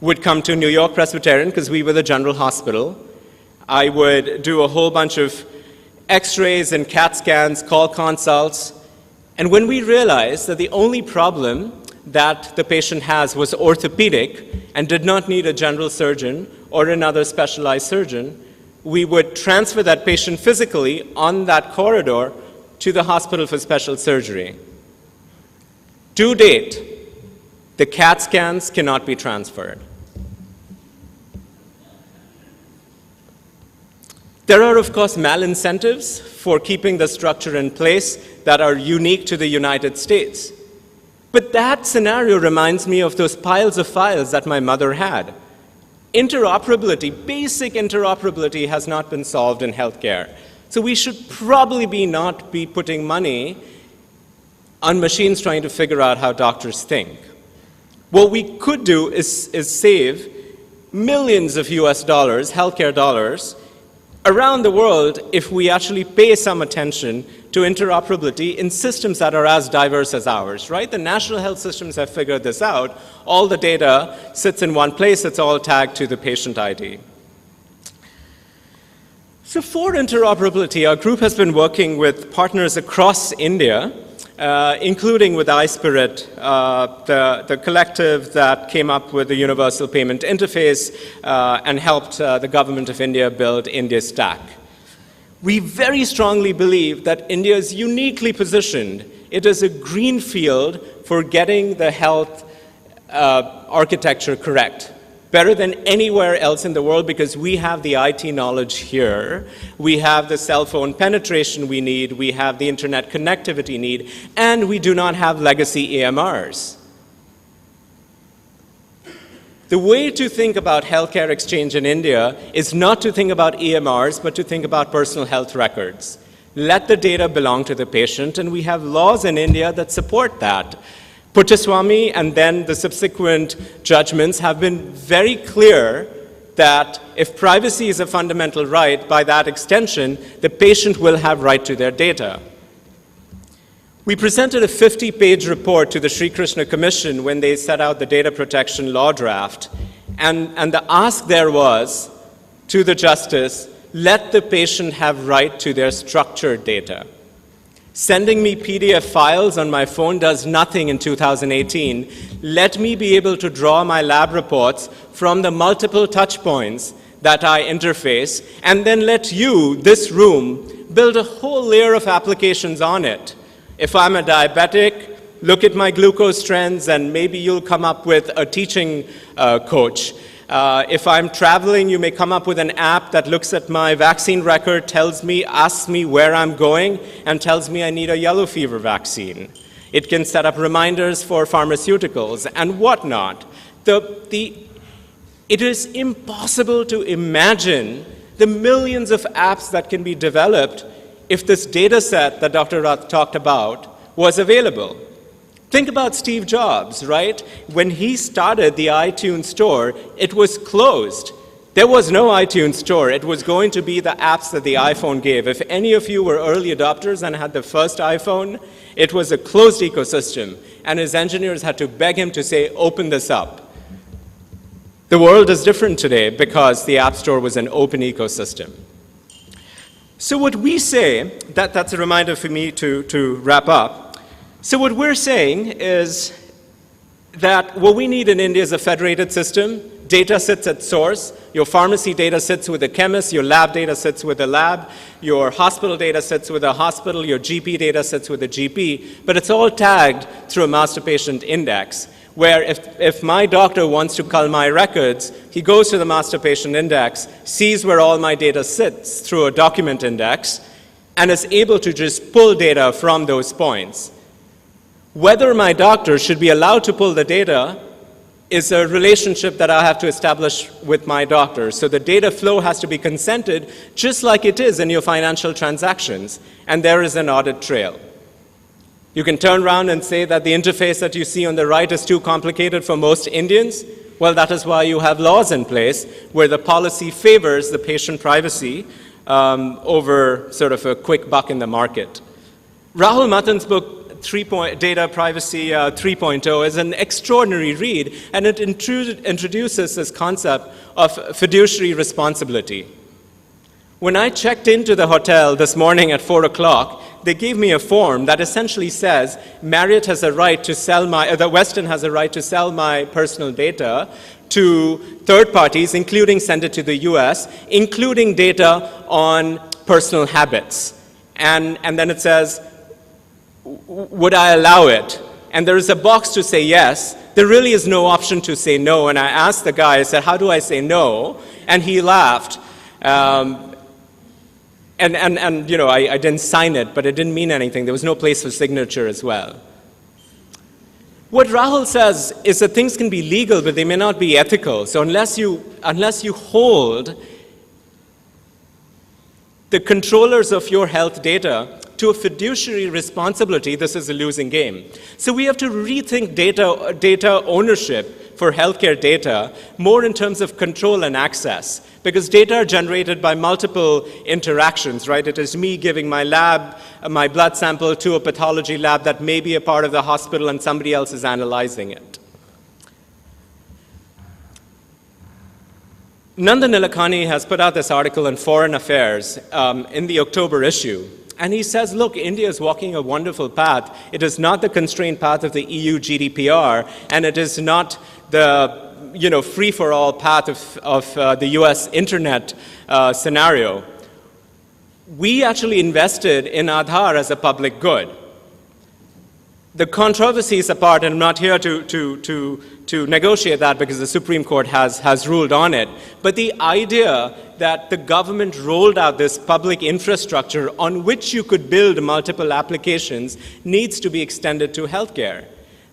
would come to New York Presbyterian, because we were the general hospital. I would do a whole bunch of x-rays and CAT scans, call consults. And when we realized that the only problem that the patient has was orthopedic and did not need a general surgeon or another specialized surgeon, we would transfer that patient physically on that corridor to the hospital for special surgery. To date, the CAT scans cannot be transferred. There are, of course, malincentives for keeping the structure in place that are unique to the United States. But that scenario reminds me of those piles of files that my mother had. Interoperability, basic interoperability, has not been solved in healthcare. So we should probably not be putting money on machines trying to figure out how doctors think. What we could do is save millions of US dollars, healthcare dollars, around the world if we actually pay some attention to interoperability in systems that are as diverse as ours, right? The national health systems have figured this out. All the data sits in one place. It's all tagged to the patient ID. So for interoperability, our group has been working with partners across India, including with iSpirit, the collective that came up with the Universal Payment Interface and helped the government of India build India Stack. We very strongly believe that India is uniquely positioned. It is a green field for getting the health architecture correct, better than anywhere else in the world, because we have the IT knowledge here, we have the cell phone penetration we need, we have the internet connectivity need, and we do not have legacy EMRs. The way to think about healthcare exchange in India is not to think about EMRs, but to think about personal health records. Let the data belong to the patient, and we have laws in India that support that. Puttaswamy and then the subsequent judgments have been very clear that if privacy is a fundamental right, by that extension, the patient will have right to their data. We presented a 50-page report to the Sri Krishna Commission when they set out the data protection law draft, and the ask there was to the justice, let the patient have right to their structured data. Sending me PDF files on my phone does nothing in 2018. Let me be able to draw my lab reports from the multiple touch points that I interface, and then let you, this room, build a whole layer of applications on it. If I'm a diabetic, look at my glucose trends, and maybe you'll come up with a teaching coach. If I'm traveling, you may come up with an app that looks at my vaccine record, asks me where I'm going, and tells me I need a yellow fever vaccine. It can set up reminders for pharmaceuticals and whatnot. It is impossible to imagine the millions of apps that can be developed if this data set that Dr. Rath talked about was available. Think about Steve Jobs, right? When he started the iTunes store, it was closed. There was no iTunes store. It was going to be the apps that the iPhone gave. If any of you were early adopters and had the first iPhone, it was a closed ecosystem, and his engineers had to beg him to say, open this up. The world is different today because the App Store was an open ecosystem. So what we say, that's a reminder for me to wrap up. So what we're saying is that what we need in India is a federated system. Data sits at source. Your pharmacy data sits with a chemist. Your lab data sits with a lab. Your hospital data sits with a hospital. Your GP data sits with a GP. But it's all tagged through a master patient index, where if my doctor wants to cull my records, he goes to the master patient index, sees where all my data sits through a document index, and is able to just pull data from those points. Whether my doctor should be allowed to pull the data is a relationship that I have to establish with my doctor. So the data flow has to be consented, just like it is in your financial transactions, and there is an audit trail. You can turn around and say that the interface that you see on the right is too complicated for most Indians. Well, that is why you have laws in place where the policy favors the patient privacy over sort of a quick buck in the market. Rahul Matan's book, Data Privacy 3.0, is an extraordinary read, and it introduces this concept of fiduciary responsibility. When I checked into the hotel this morning at 4 o'clock, they gave me a form that essentially says Marriott has a right to sell the Westin has a right to sell my personal data to third parties, including send it to the US, including data on personal habits. And then it says, would I allow it? And there is a box to say yes. There really is no option to say no. And I asked the guy, I said, how do I say no? And he laughed. And you know, I didn't sign it, but it didn't mean anything. There was no place for signature as well. What Rahul says is that things can be legal, but they may not be ethical. So unless you hold the controllers of your health data to a fiduciary responsibility, this is a losing game. So we have to rethink data ownership for healthcare data more in terms of control and access, because data are generated by multiple interactions, right? It is me giving my blood sample to a pathology lab that may be a part of the hospital and somebody else is analyzing it. Nandan Nilekani has put out this article in Foreign Affairs in the October issue. And he says, look, India is walking a wonderful path. It is not the constrained path of the EU GDPR, and it is not the free-for-all path of the US internet scenario. We actually invested in Aadhaar as a public good. The controversies apart, and I'm not here to negotiate that because the Supreme Court has ruled on it, but the idea that the government rolled out this public infrastructure on which you could build multiple applications needs to be extended to healthcare.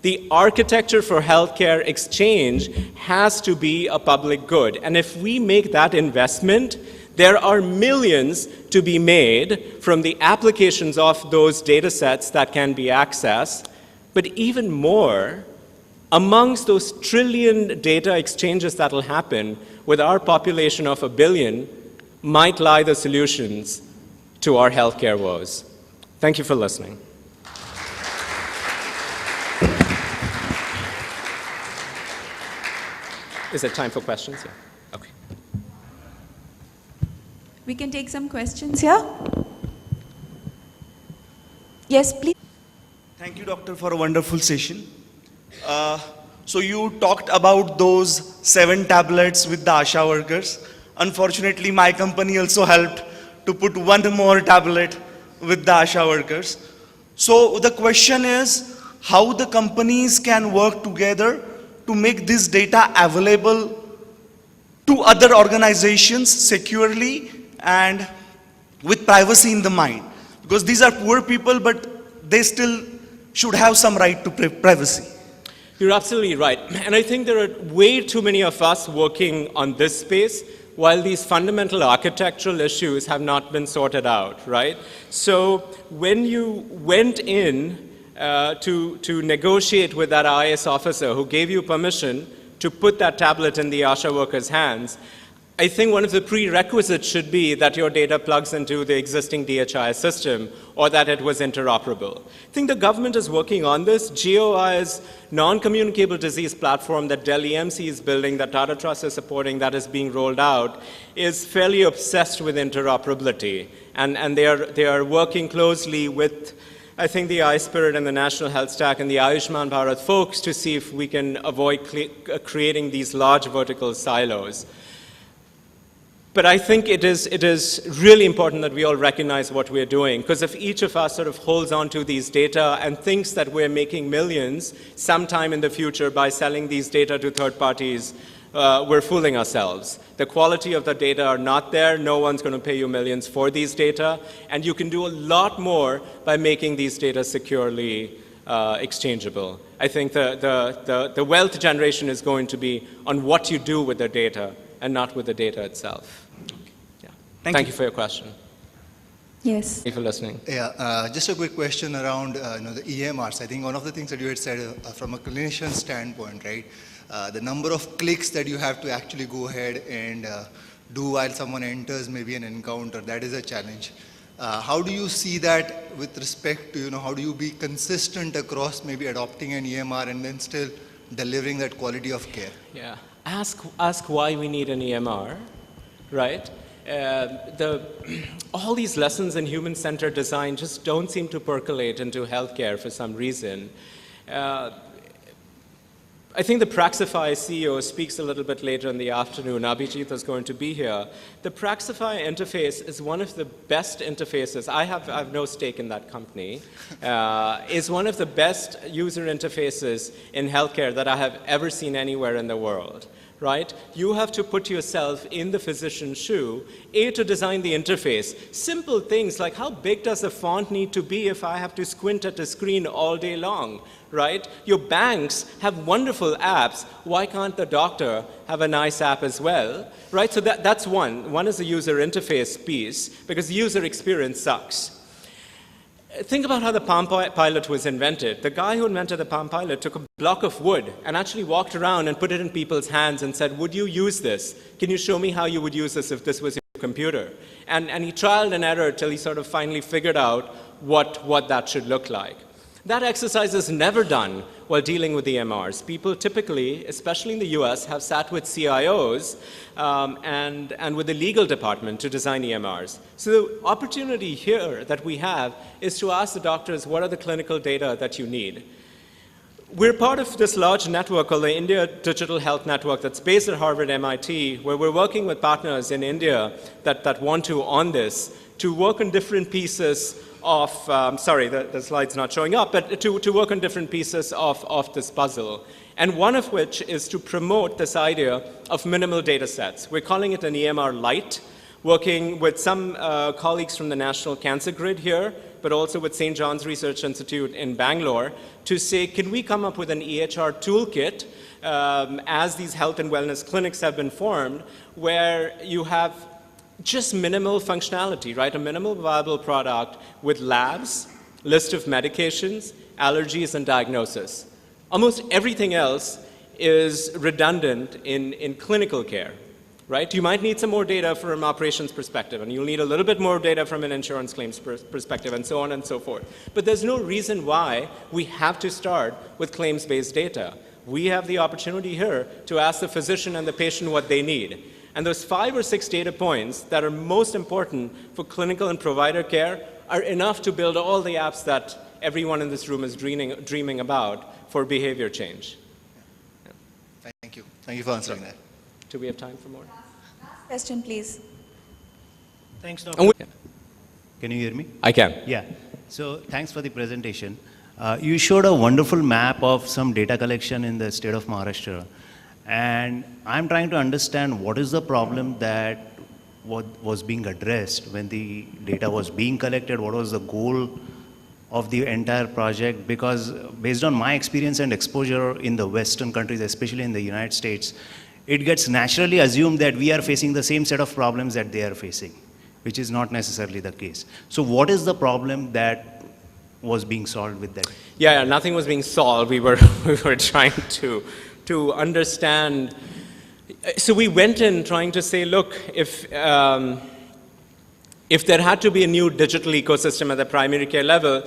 The architecture for healthcare exchange has to be a public good. And if we make that investment, there are millions to be made from the applications of those data sets that can be accessed. But even more, amongst those trillion data exchanges that will happen with our population of 1 billion might lie the solutions to our healthcare woes. Thank you for listening. Is it time for questions? Yeah. Okay. We can take some questions here. Yes, please. Thank you, Doctor, for a wonderful session. So you talked about those 7 tablets with the ASHA workers. Unfortunately, my company also helped to put 1 more tablet with the ASHA workers. So the question is how the companies can work together to make this data available to other organizations securely and with privacy in the mind. Because these are poor people, but they still should have some right to privacy. You're absolutely right. And I think there are way too many of us working on this space while these fundamental architectural issues have not been sorted out, right? So when you went in to negotiate with that IAS officer who gave you permission to put that tablet in the ASHA worker's hands, I think one of the prerequisites should be that your data plugs into the existing DHI system or that it was interoperable. I think the government is working on this. GOI's non-communicable disease platform that Dell EMC is building, that Tata Trust is supporting, that is being rolled out, is fairly obsessed with interoperability. And they are working closely with, I think, the iSpirit and the National Health Stack and the Ayushman Bharat folks to see if we can avoid creating these large vertical silos. But I think it is really important that we all recognize what we're doing, because if each of us sort of holds on to these data and thinks that we're making millions sometime in the future by selling these data to third parties, we're fooling ourselves. The quality of the data are not there. No one's going to pay you millions for these data. And you can do a lot more by making these data securely exchangeable. I think the wealth generation is going to be on what you do with the data and not with the data itself. Yeah. Thank you for your question. Yes. Thank you for listening. Yeah, just a quick question around the EMRs. I think one of the things that you had said from a clinician standpoint, right? The number of clicks that you have to actually go ahead and do while someone enters maybe an encounter, that is a challenge. How do you see that with respect to, how do you be consistent across maybe adopting an EMR and then still delivering that quality of care? Yeah. Ask why we need an EMR, right? All these lessons in human-centered design just don't seem to percolate into healthcare for some reason. I think the Praxify CEO speaks a little bit later in the afternoon. Abhijit is going to be here. The Praxify interface is one of the best interfaces. I have no stake in that company. Is one of the best user interfaces in healthcare that I have ever seen anywhere in the world. Right? You have to put yourself in the physician's shoe, to design the interface. Simple things like how big does the font need to be if I have to squint at the screen all day long, right? Your banks have wonderful apps. Why can't the doctor have a nice app as well, right? So that's one. One is the user interface piece, because the user experience sucks. Think about how the Palm Pilot was invented. The guy who invented the Palm Pilot took a block of wood and actually walked around and put it in people's hands and said, would you use this? Can you show me how you would use this if this was your computer? And he trialed and errored till he sort of finally figured out what that should look like. That exercise is never done while dealing with EMRs. People typically, especially in the US, have sat with CIOs and with the legal department to design EMRs. So the opportunity here that we have is to ask the doctors, what are the clinical data that you need? We're part of this large network called the India Digital Health Network that's based at Harvard, MIT, where we're working with partners in India that want to, on this, to work on different pieces of, sorry, the slide's not showing up, but to work on different pieces of this puzzle. And one of which is to promote this idea of minimal data sets. We're calling it an EMR Lite, working with some colleagues from the National Cancer Grid here, but also with St. John's Research Institute in Bangalore, to say, can we come up with an EHR toolkit as these health and wellness clinics have been formed, where you have just minimal functionality, right? A minimal viable product with labs, list of medications, allergies, and diagnosis. Almost everything else is redundant in clinical care, right? You might need some more data from an operations perspective, and you'll need a little bit more data from an insurance claims perspective, and so on and so forth. But there's no reason why we have to start with claims-based data. We have the opportunity here to ask the physician and the patient what they need. And those 5 or 6 data points that are most important for clinical and provider care are enough to build all the apps that everyone in this room is dreaming about for behavior change. Yeah. Thank you. Thank you for answering that. Do we have time for more? Last question, please. Thanks, Dr. Can you hear me? I can. Yeah. So thanks for the presentation. You showed a wonderful map of some data collection in the state of Maharashtra. And I'm trying to understand what is the problem that was being addressed when the data was being collected, what was the goal of the entire project, because based on my experience and exposure in the Western countries, especially in the United States, it gets naturally assumed that we are facing the same set of problems that they are facing, which is not necessarily the case. So what is the problem that was being solved with that? Yeah, nothing was being solved. We were trying to understand. So we went in trying to say, look, if there had to be a new digital ecosystem at the primary care level,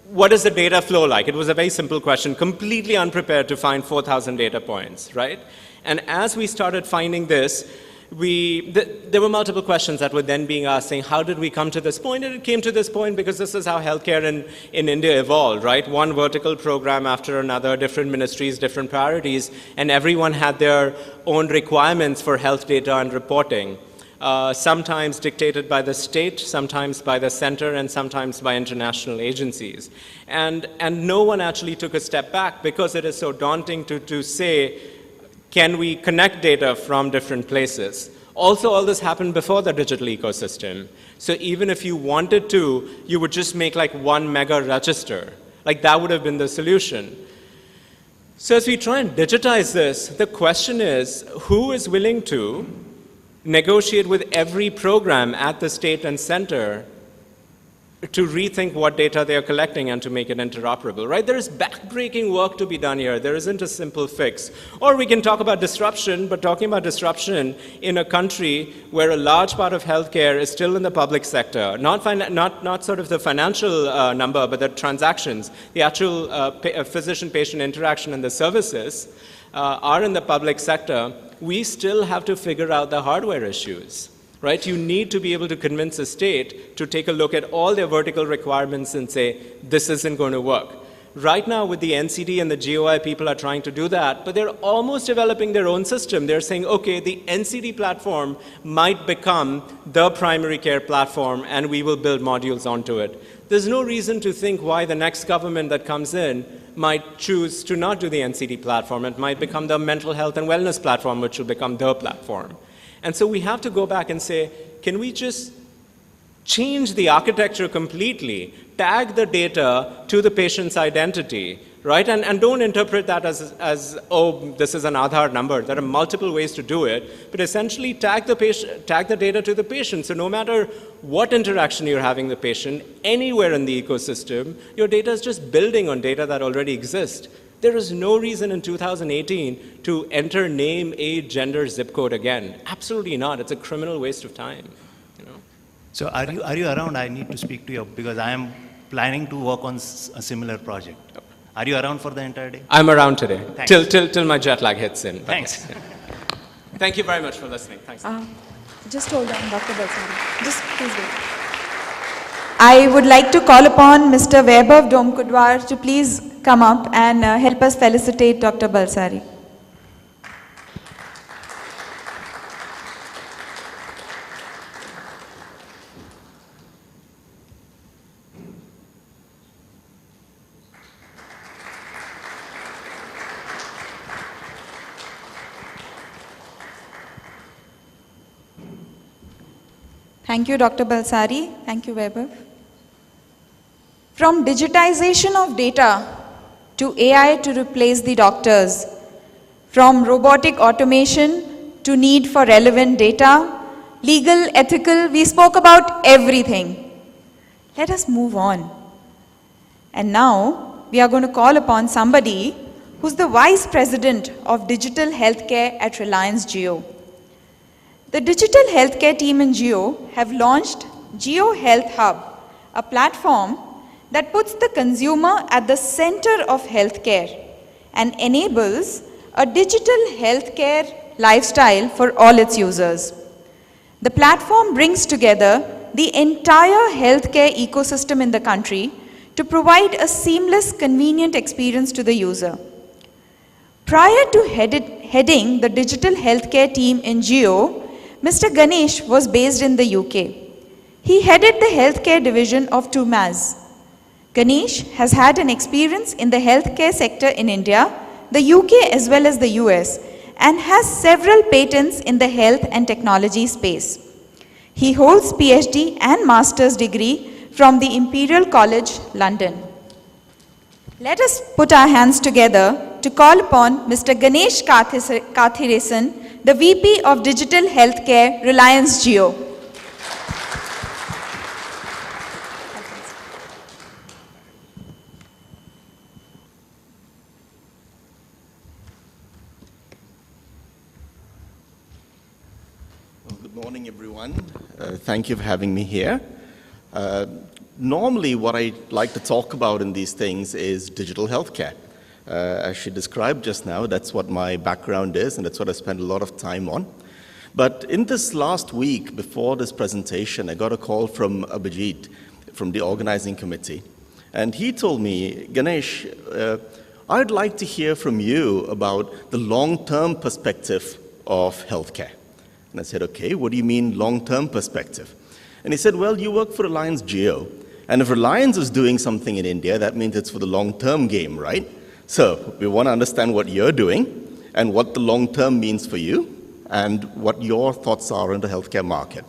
what does the data flow like? It was a very simple question, completely unprepared to find 4,000 data points, right? And as we started finding this, there were multiple questions that were then being asked, saying, how did we come to this point? And it came to this point because this is how healthcare in India evolved, right? One vertical program after another, different ministries, different priorities, and everyone had their own requirements for health data and reporting. Sometimes dictated by the state, sometimes by the center, and sometimes by international agencies. And no one actually took a step back because it is so daunting to say, can we connect data from different places? Also, all this happened before the digital ecosystem. So even if you wanted to, you would just make like 1 mega register. Like that would have been the solution. So as we try and digitize this, the question is, who is willing to negotiate with every program at the state and center to rethink what data they are collecting and to make it interoperable, right? There is backbreaking work to be done here. There isn't a simple fix. Or we can talk about disruption, but talking about disruption in a country where a large part of healthcare is still in the public sector, not sort of the financial number, but the transactions, the actual physician-patient interaction and the services are in the public sector, we still have to figure out the hardware issues. Right? You need to be able to convince a state to take a look at all their vertical requirements and say, this isn't going to work. Right now with the NCD and the GOI, people are trying to do that, but they're almost developing their own system. They're saying, okay, the NCD platform might become the primary care platform and we will build modules onto it. There's no reason to think why the next government that comes in might choose to not do the NCD platform. It might become the mental health and wellness platform, which will become the platform. And so we have to go back and say, can we just change the architecture completely, tag the data to the patient's identity, right? And don't interpret that as, oh, this is an Aadhaar number. There are multiple ways to do it, but essentially tag the data to the patient. So no matter what interaction you're having with the patient, anywhere in the ecosystem, your data is just building on data that already exists. There is no reason in 2018 to enter name, age, gender, zip code again. Absolutely not. It's a criminal waste of time. You know? So are you around? I need to speak to you because I am planning to work on a similar project. Yep. Are you around for the entire day? I'm around today, Thanks. till my jet lag hits in. Thanks. Thank you very much for listening. Thanks. Just hold on, Dr. Balsari. Just please wait. I would like to call upon Mr. Vaibhav Domkudwar to please come up and help us felicitate Dr. Balsari. Thank you, Dr. Balsari. Thank you, Vaibhav. From digitization of data to AI to replace the doctors, from robotic automation to need for relevant data, legal, ethical, we spoke about everything. Let us move on. And now we are going to call upon somebody who's the Vice President of Digital Healthcare at Reliance Jio. The digital healthcare team in Jio have launched Jio Health Hub, a platform that puts the consumer at the center of healthcare and enables a digital healthcare lifestyle for all its users. The platform brings together the entire healthcare ecosystem in the country to provide a seamless, convenient experience to the user. Prior to heading the digital healthcare team in Jio, Mr. Ganesh was based in the UK. He headed the healthcare division of TiE. Ganesh has had an experience in the healthcare sector in India, the UK as well as the US, and has several patents in the health and technology space. He holds PhD and master's degree from the Imperial College, London. Let us put our hands together to call upon Mr. Ganesh Kathiresan, the VP of Digital Healthcare, Reliance Jio. Good morning, everyone. Thank you for having me here. Normally, what I like to talk about in these things is digital healthcare. As she described just now, that's what my background is, and that's what I spend a lot of time on. But in this last week, before this presentation, I got a call from Abhijit, from the organizing committee. And he told me, Ganesh, I'd like to hear from you about the long-term perspective of healthcare. And I said, okay, what do you mean long-term perspective? And he said, well, you work for Reliance Jio. And if Reliance is doing something in India, that means it's for the long-term game, right? So we want to understand what you're doing and what the long-term means for you and what your thoughts are on the healthcare market.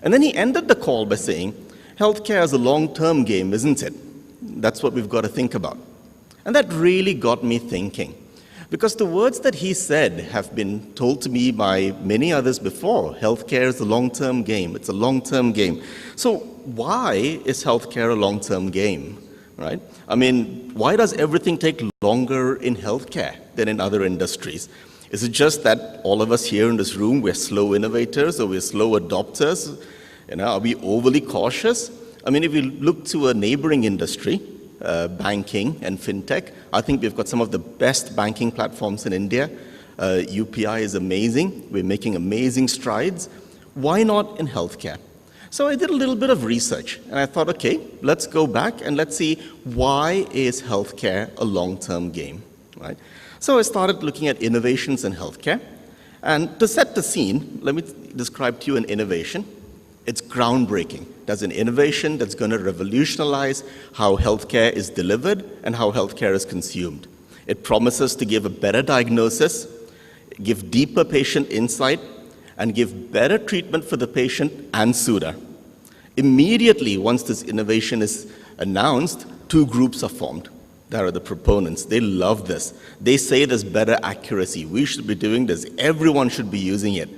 And then he ended the call by saying, healthcare is a long-term game, isn't it? That's what we've got to think about. And that really got me thinking. Because the words that he said have been told to me by many others before. Healthcare is a long-term game. It's a long-term game. So why is healthcare a long-term game, right? I mean, why does everything take longer in healthcare than in other industries? Is it just that all of us here in this room, we're slow innovators or we're slow adopters? You know, are we overly cautious? I mean, if you look to a neighboring industry, banking and fintech, I think we've got some of the best banking platforms in India. UPI is amazing. We're making amazing strides. Why not in healthcare? So I did a little bit of research, and I thought, okay, let's go back and let's see why is healthcare a long-term game, right? So I started looking at innovations in healthcare, and to set the scene, let me describe to you an innovation. It's groundbreaking. There's an innovation that's going to revolutionize how healthcare is delivered and how healthcare is consumed. It promises to give a better diagnosis, give deeper patient insight, and give better treatment for the patient and sooner. Immediately, once this innovation is announced, two groups are formed. There are the proponents. They love this. They say there's better accuracy. We should be doing this. Everyone should be using it.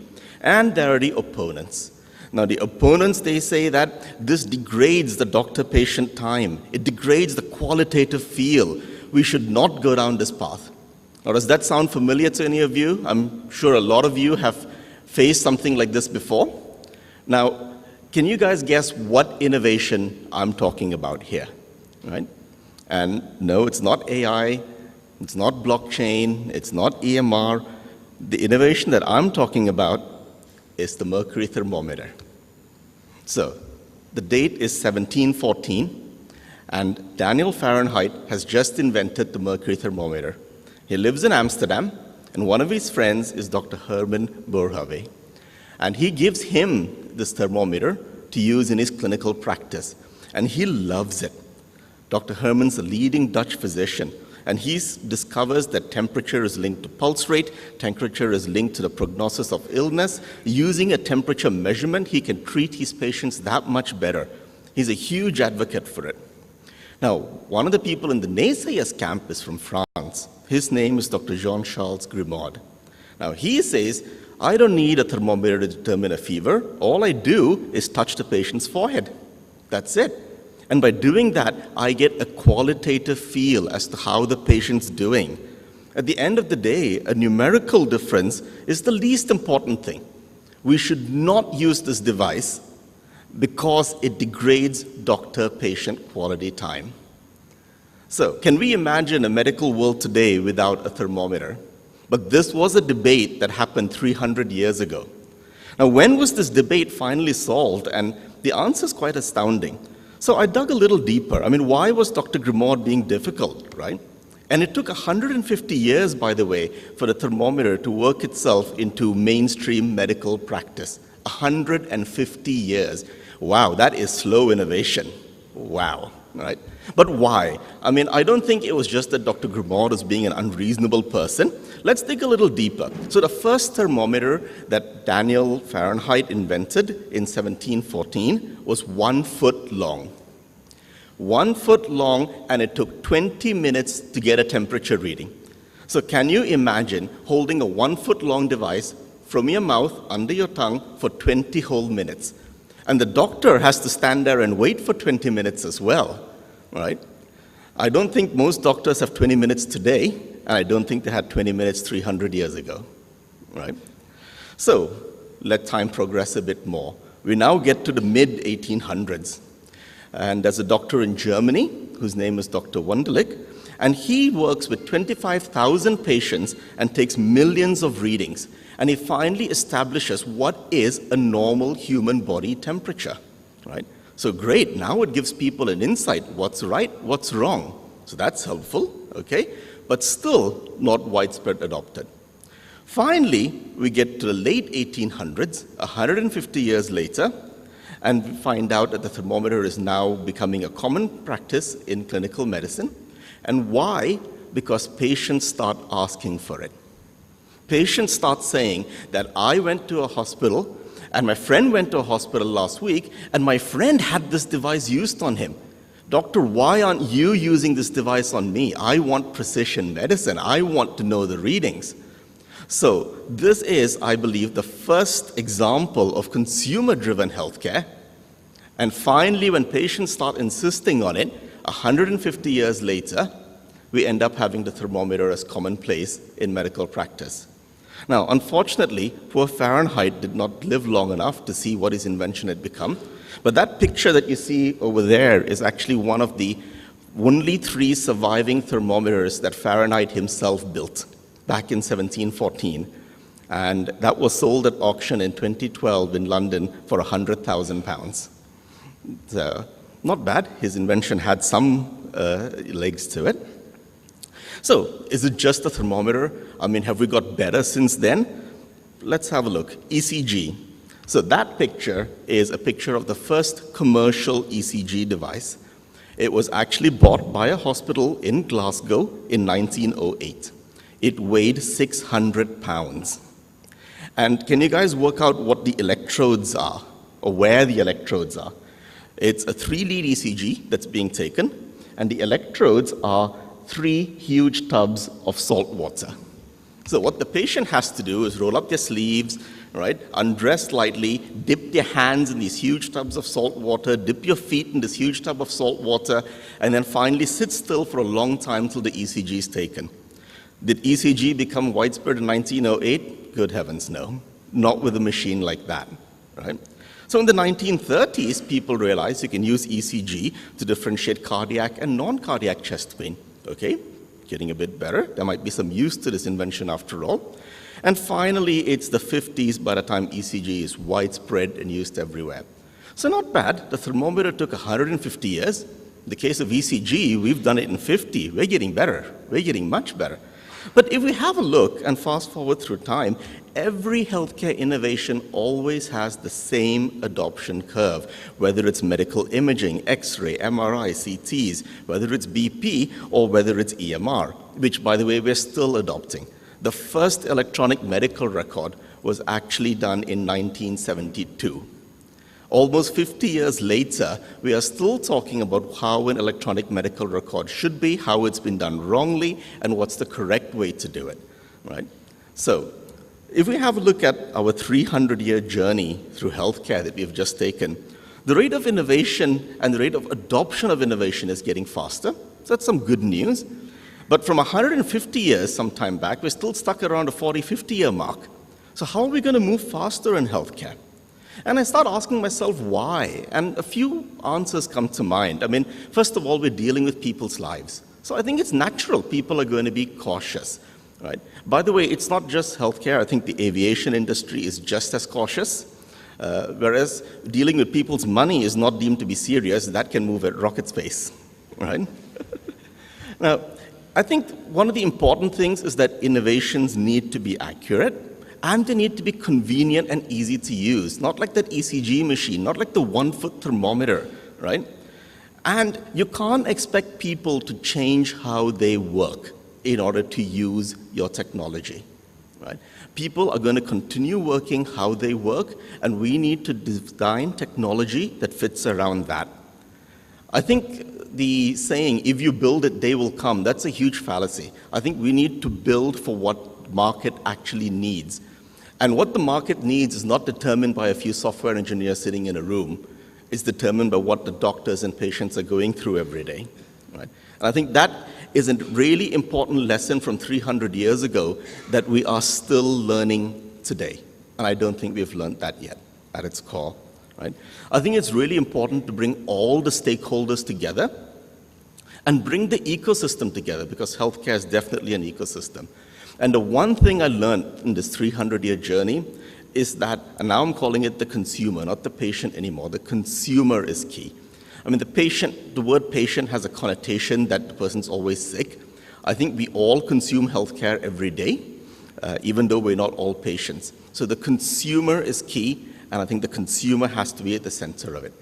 And there are the opponents. Now, the opponents, they say that this degrades the doctor-patient time. It degrades the qualitative feel. We should not go down this path. Now, does that sound familiar to any of you? I'm sure a lot of you have faced something like this before. Now, can you guys guess what innovation I'm talking about here, right? And no, it's not AI, it's not blockchain, it's not EMR. The innovation that I'm talking about is the mercury thermometer. So, the date is 1714, and Daniel Fahrenheit has just invented the mercury thermometer. He lives in Amsterdam, and one of his friends is Dr. Herman Boerhaave. And he gives him this thermometer to use in his clinical practice, and he loves it. Dr. Herman's a leading Dutch physician, and he discovers that temperature is linked to pulse rate, temperature is linked to the prognosis of illness. Using a temperature measurement, he can treat his patients that much better. He's a huge advocate for it. Now, one of the people in the naysayers camp is from France. His name is Dr. Jean-Charles Grimaud. Now, he says, I don't need a thermometer to determine a fever. All I do is touch the patient's forehead. That's it. And by doing that, I get a qualitative feel as to how the patient's doing. At the end of the day, a numerical difference is the least important thing. We should not use this device because it degrades doctor-patient quality time. So, can we imagine a medical world today without a thermometer? But this was a debate that happened 300 years ago. Now, when was this debate finally solved? And the answer is quite astounding. So I dug a little deeper. I mean, why was Dr. Grimaud being difficult, right? And it took 150 years, by the way, for the thermometer to work itself into mainstream medical practice. 150 years. Wow, that is slow innovation. Wow, right? But why? I mean, I don't think it was just that Dr. Grimaud was being an unreasonable person. Let's dig a little deeper. So the first thermometer that Daniel Fahrenheit invented in 1714 was 1 foot long. 1 foot long, and it took 20 minutes to get a temperature reading. So can you imagine holding a 1 foot long device from your mouth under your tongue for 20 whole minutes? And the doctor has to stand there and wait for 20 minutes as well, right? I don't think most doctors have 20 minutes today, and I don't think they had 20 minutes 300 years ago, right? So let time progress a bit more. We now get to the mid-1800s. And there's a doctor in Germany, whose name is Dr. Wunderlich, and he works with 25,000 patients and takes millions of readings. And he finally establishes what is a normal human body temperature, right? So great, now it gives people an insight, what's right, what's wrong. So that's helpful, okay? But still not widespread adopted. Finally, we get to the late 1800s, 150 years later, and we find out that the thermometer is now becoming a common practice in clinical medicine. And why? Because patients start asking for it. Patients start saying that I went to a hospital, and my friend went to a hospital last week, and my friend had this device used on him. Doctor, why aren't you using this device on me? I want precision medicine. I want to know the readings. So this is, I believe, the first example of consumer-driven healthcare. And finally, when patients start insisting on it, 150 years later, we end up having the thermometer as commonplace in medical practice. Now, unfortunately, poor Fahrenheit did not live long enough to see what his invention had become. But that picture that you see over there is actually one of the only 3 surviving thermometers that Fahrenheit himself built back in 1714. And that was sold at auction in 2012 in London for £100,000. So, not bad. His invention had some legs to it. So, is it just a thermometer? I mean, have we got better since then? Let's have a look. ECG. So that picture is a picture of the first commercial ECG device. It was actually bought by a hospital in Glasgow in 1908. It weighed 600 pounds. And can you guys work out what the electrodes are, or where the electrodes are? It's a 3-lead ECG that's being taken, and the electrodes are 3 huge tubs of salt water. So what the patient has to do is roll up their sleeves, right, undress lightly, dip their hands in these huge tubs of salt water, dip your feet in this huge tub of salt water, and then finally sit still for a long time till the ECG is taken. Did ECG become widespread in 1908? Good heavens, no. Not with a machine like that, right? So in the 1930s, people realized you can use ECG to differentiate cardiac and non-cardiac chest pain. Okay, getting a bit better. There might be some use to this invention after all. And finally, it's the 50s by the time ECG is widespread and used everywhere. So not bad. The thermometer took 150 years. In the case of ECG, we've done it in 50. We're getting better. We're getting much better. But if we have a look and fast forward through time, every healthcare innovation always has the same adoption curve, whether it's medical imaging, X-ray, MRI, CTs, whether it's BP, or whether it's EMR, which, by the way, we're still adopting. The first electronic medical record was actually done in 1972. Almost 50 years later, we are still talking about how an electronic medical record should be, how it's been done wrongly, and what's the correct way to do it, right? So, if we have a look at our 300-year journey through healthcare that we've just taken, the rate of innovation and the rate of adoption of innovation is getting faster. So that's some good news. But from 150 years some time back, we're still stuck around a 40, 50-year mark. So how are we going to move faster in healthcare? And I start asking myself why, and a few answers come to mind. I mean, first of all, we're dealing with people's lives. So I think it's natural people are going to be cautious, right? By the way, it's not just healthcare. I think the aviation industry is just as cautious, whereas dealing with people's money is not deemed to be serious. That can move at rocket space, right? Now, I think one of the important things is that innovations need to be accurate, and they need to be convenient and easy to use, not like that ECG machine, not like the 1-foot thermometer, right? And you can't expect people to change how they work in order to use your technology, right? People are going to continue working how they work, and we need to design technology that fits around that. I think the saying, if you build it, they will come, that's a huge fallacy. I think we need to build for what market actually needs. And what the market needs is not determined by a few software engineers sitting in a room. It's determined by what the doctors and patients are going through every day, right? And I think that is a really important lesson from 300 years ago that we are still learning today. And I don't think we've learned that yet at its core, right? I think it's really important to bring all the stakeholders together and bring the ecosystem together, because healthcare is definitely an ecosystem. And the one thing I learned in this 300-year journey is that, and now I'm calling it the consumer, not the patient anymore, the consumer is key. I mean, the word patient has a connotation that the person's always sick. I think we all consume healthcare every day, even though we're not all patients. So the consumer is key, and I think the consumer has to be at the center of it.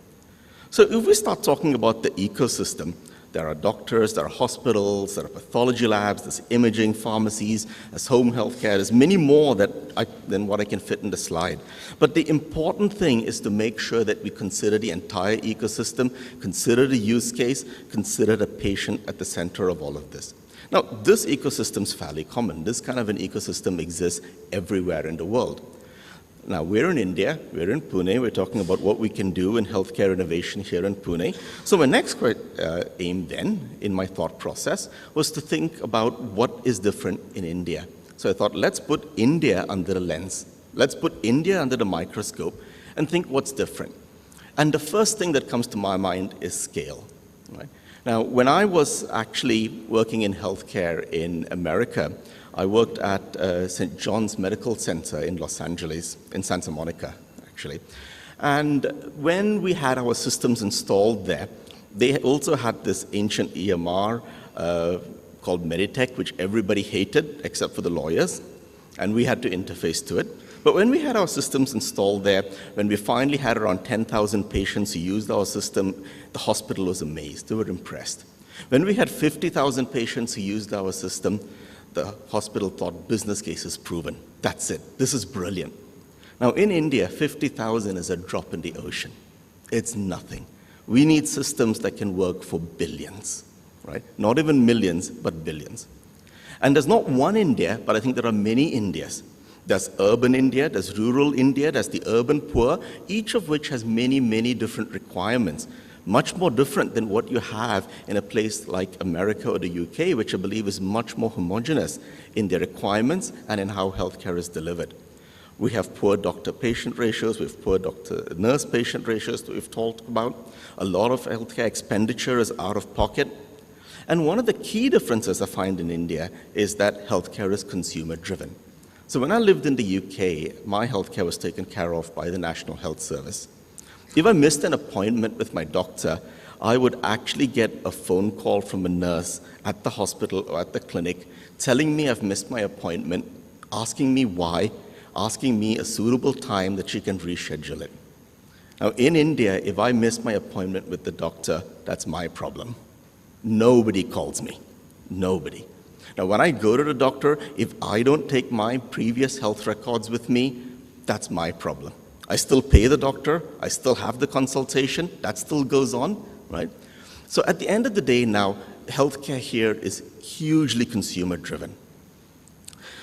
So if we start talking about the ecosystem, there are doctors, there are hospitals, there are pathology labs, there's imaging, pharmacies, there's home healthcare, there's many more than what I can fit in the slide. But the important thing is to make sure that we consider the entire ecosystem, consider the use case, consider the patient at the center of all of this. Now, this ecosystem is fairly common. This kind of an ecosystem exists everywhere in the world. Now, we're in India, we're in Pune, we're talking about what we can do in healthcare innovation here in Pune. So my next aim then, in my thought process, was to think about what is different in India. So I thought, let's put India under the lens. Let's put India under the microscope and think what's different. And the first thing that comes to my mind is scale, right? Now, when I was actually working in healthcare in America, I worked at St. John's Medical Center in Los Angeles, in Santa Monica, actually. And when we had our systems installed there, they also had this ancient EMR called Meditech, which everybody hated except for the lawyers, and we had to interface to it. But when we had our systems installed there, when we finally had around 10,000 patients who used our system, the hospital was amazed. They were impressed. When we had 50,000 patients who used our system, the hospital thought business case is proven. That's it. This is brilliant. Now, in India, 50,000 is a drop in the ocean. It's nothing. We need systems that can work for billions, right? Not even millions, but billions. And there's not one India, but I think there are many Indias. There's urban India, there's rural India, there's the urban poor, each of which has many, many different requirements, much more different than what you have in a place like America or the UK, which I believe is much more homogeneous in their requirements and in how healthcare is delivered. We have poor doctor-patient ratios, we have poor doctor-nurse-patient ratios that we've talked about. A lot of healthcare expenditure is out of pocket. And one of the key differences I find in India is that healthcare is consumer-driven. So when I lived in the UK, my healthcare was taken care of by the National Health Service. If I missed an appointment with my doctor, I would actually get a phone call from a nurse at the hospital or at the clinic telling me I've missed my appointment, asking me why, asking me a suitable time that she can reschedule it. Now, in India, if I miss my appointment with the doctor, that's my problem. Nobody calls me. Nobody. Now, when I go to the doctor, if I don't take my previous health records with me, that's my problem. I still pay the doctor, I still have the consultation, that still goes on, right? So at the end of the day now, healthcare here is hugely consumer-driven.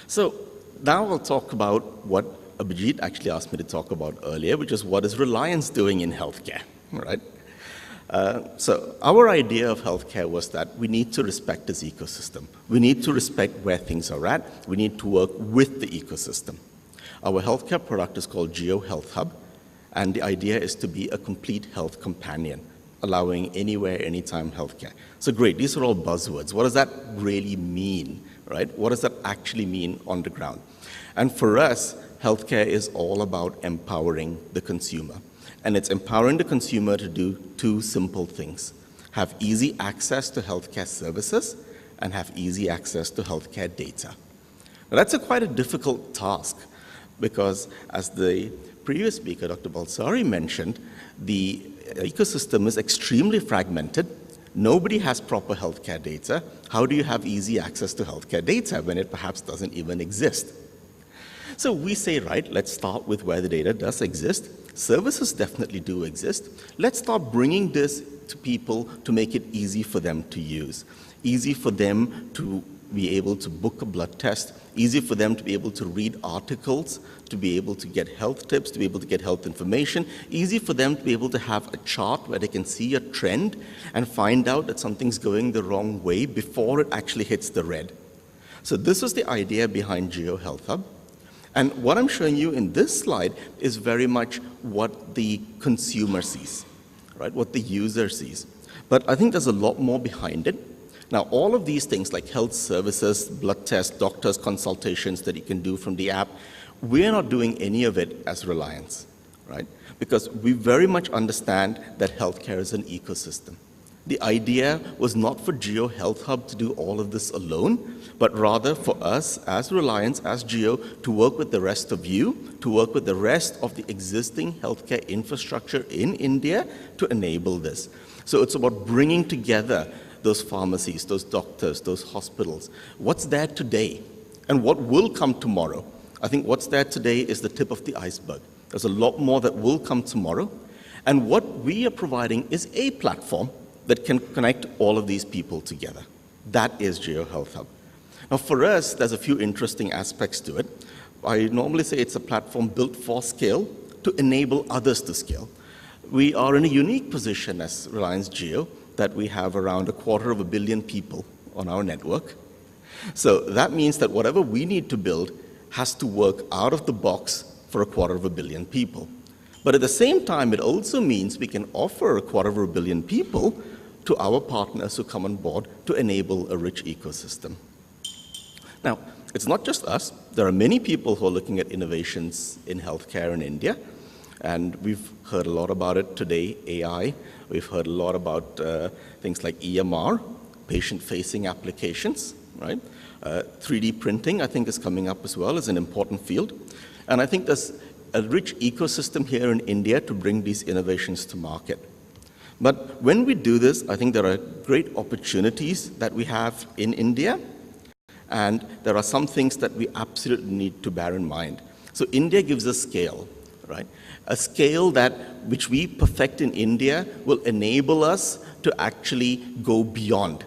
So now I'll talk about what Abhijit actually asked me to talk about earlier, which is what is Reliance doing in healthcare, right? So our idea of healthcare was that we need to respect this ecosystem. We need to respect where things are at. We need to work with the ecosystem. Our healthcare product is called Geo Health Hub, and the idea is to be a complete health companion, allowing anywhere, anytime healthcare. So great, these are all buzzwords. What does that really mean, right? What does that actually mean on the ground? And for us, healthcare is all about empowering the consumer. And it's empowering the consumer to do two simple things: have easy access to healthcare services and have easy access to healthcare data. Now, that's quite a difficult task because, as the previous speaker, Dr. Balsari, mentioned, the ecosystem is extremely fragmented. Nobody has proper healthcare data. How do you have easy access to healthcare data when it perhaps doesn't even exist? So we say, right, let's start with where the data does exist. Services definitely do exist. Let's start bringing this to people to make it easy for them to use, easy for them to be able to book a blood test, easy for them to be able to read articles, to be able to get health tips, to be able to get health information, easy for them to be able to have a chart where they can see a trend and find out that something's going the wrong way before it actually hits the red. So this was the idea behind Geo Health Hub. And what I'm showing you in this slide is very much what the consumer sees, right? What the user sees. But I think there's a lot more behind it. Now, all of these things like health services, blood tests, doctors' consultations that you can do from the app, we're not doing any of it as Reliance, right? Because we very much understand that healthcare is an ecosystem. The idea was not for Geo Health Hub to do all of this alone, but rather for us as Reliance, as Geo, to work with the rest of you, to work with the rest of the existing healthcare infrastructure in India to enable this. So it's about bringing together those pharmacies, those doctors, those hospitals. What's there today and what will come tomorrow? I think what's there today is the tip of the iceberg. There's a lot more that will come tomorrow. And what we are providing is a platform that can connect all of these people together. That is Geo Health Hub. Now for us, there's a few interesting aspects to it. I normally say it's a platform built for scale to enable others to scale. We are in a unique position as Reliance Jio that we have around 250 million people on our network. So that means that whatever we need to build has to work out of the box for 250 million people. But at the same time, it also means we can offer 250 million people to our partners who come on board to enable a rich ecosystem. Now, it's not just us. There are many people who are looking at innovations in healthcare in India, and we've heard a lot about it today, AI. We've heard a lot about things like EMR, patient-facing applications, right? 3D printing, I think, is coming up as well as an important field. And I think there's a rich ecosystem here in India to bring these innovations to market. But when we do this, I think there are great opportunities that we have in India, and there are some things that we absolutely need to bear in mind. So India gives us scale, right? A scale which we perfect in India will enable us to actually go beyond.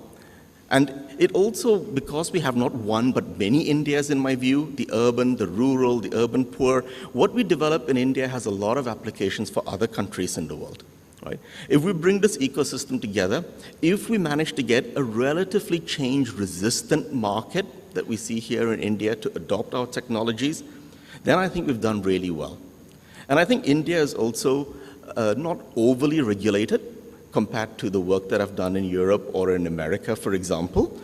And it also, because we have not one but many Indias in my view, the urban, the rural, the urban poor, what we develop in India has a lot of applications for other countries in the world. Right? If we bring this ecosystem together, if we manage to get a relatively change-resistant market that we see here in India to adopt our technologies, then I think we've done really well. And I think India is also not overly regulated compared to the work that I've done in Europe or in America, for example.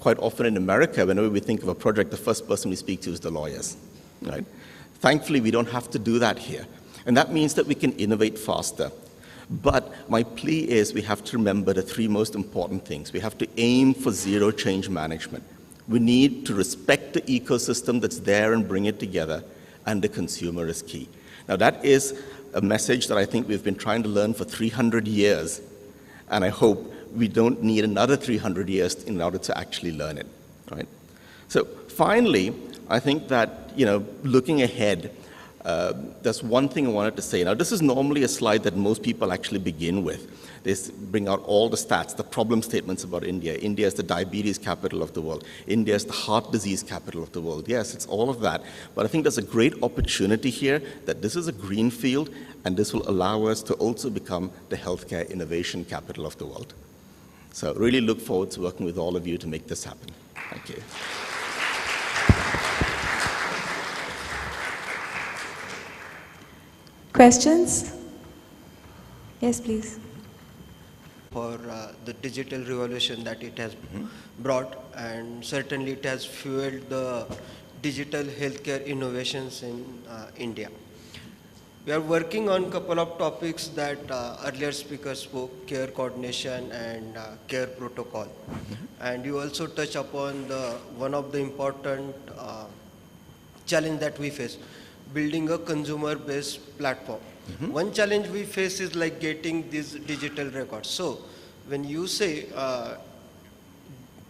Quite often in America, whenever we think of a project, the first person we speak to is the lawyers. Right? Thankfully, we don't have to do that here. And that means that we can innovate faster. But my plea is we have to remember the three most important things. We have to aim for zero change management. We need to respect the ecosystem that's there and bring it together, and the consumer is key. Now that is a message that I think we've been trying to learn for 300 years, and I hope we don't need another 300 years in order to actually learn it, right? So finally, I think that, looking ahead, there's one thing I wanted to say. Now, this is normally a slide that most people actually begin with. They bring out all the stats, the problem statements about India. India is the diabetes capital of the world. India is the heart disease capital of the world. Yes, it's all of that. But I think there's a great opportunity here that this is a green field, and this will allow us to also become the healthcare innovation capital of the world. So really look forward to working with all of you to make this happen. Thank you. Questions? Yes, please. For the digital revolution that it has brought, and certainly it has fueled the digital healthcare innovations in India. We are working on a couple of topics that earlier speakers spoke, care coordination and care protocol. And you also touch upon one of the important challenge that we face, building a consumer-based platform. One challenge we face is like getting these digital records. So when you say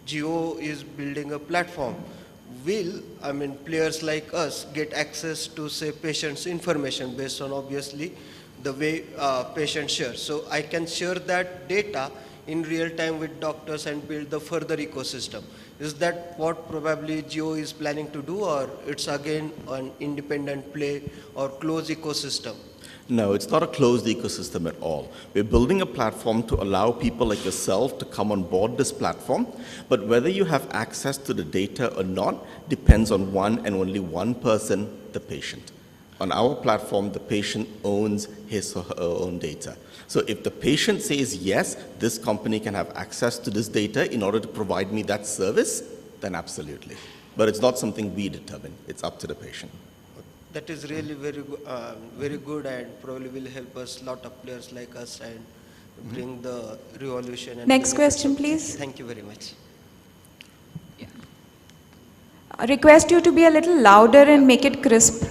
Geo is building a platform, will players like us get access to say patients' information based on obviously the way patients share? So I can share that data in real time with doctors and build the further ecosystem. Is that what probably Geo is planning to do, or it's again an independent play or closed ecosystem? No, it's not a closed ecosystem at all. We're building a platform to allow people like yourself to come on board this platform, but whether you have access to the data or not depends on one and only one person, the patient. On our platform, the patient owns his or her own data. So if the patient says, yes, this company can have access to this data in order to provide me that service, then absolutely. But it's not something we determine. It's up to the patient. That is really very good and probably will help us, lot of players like us, and bring the revolution. And Next question, please. Thank you very much. I request you to be a little louder and make it crisp.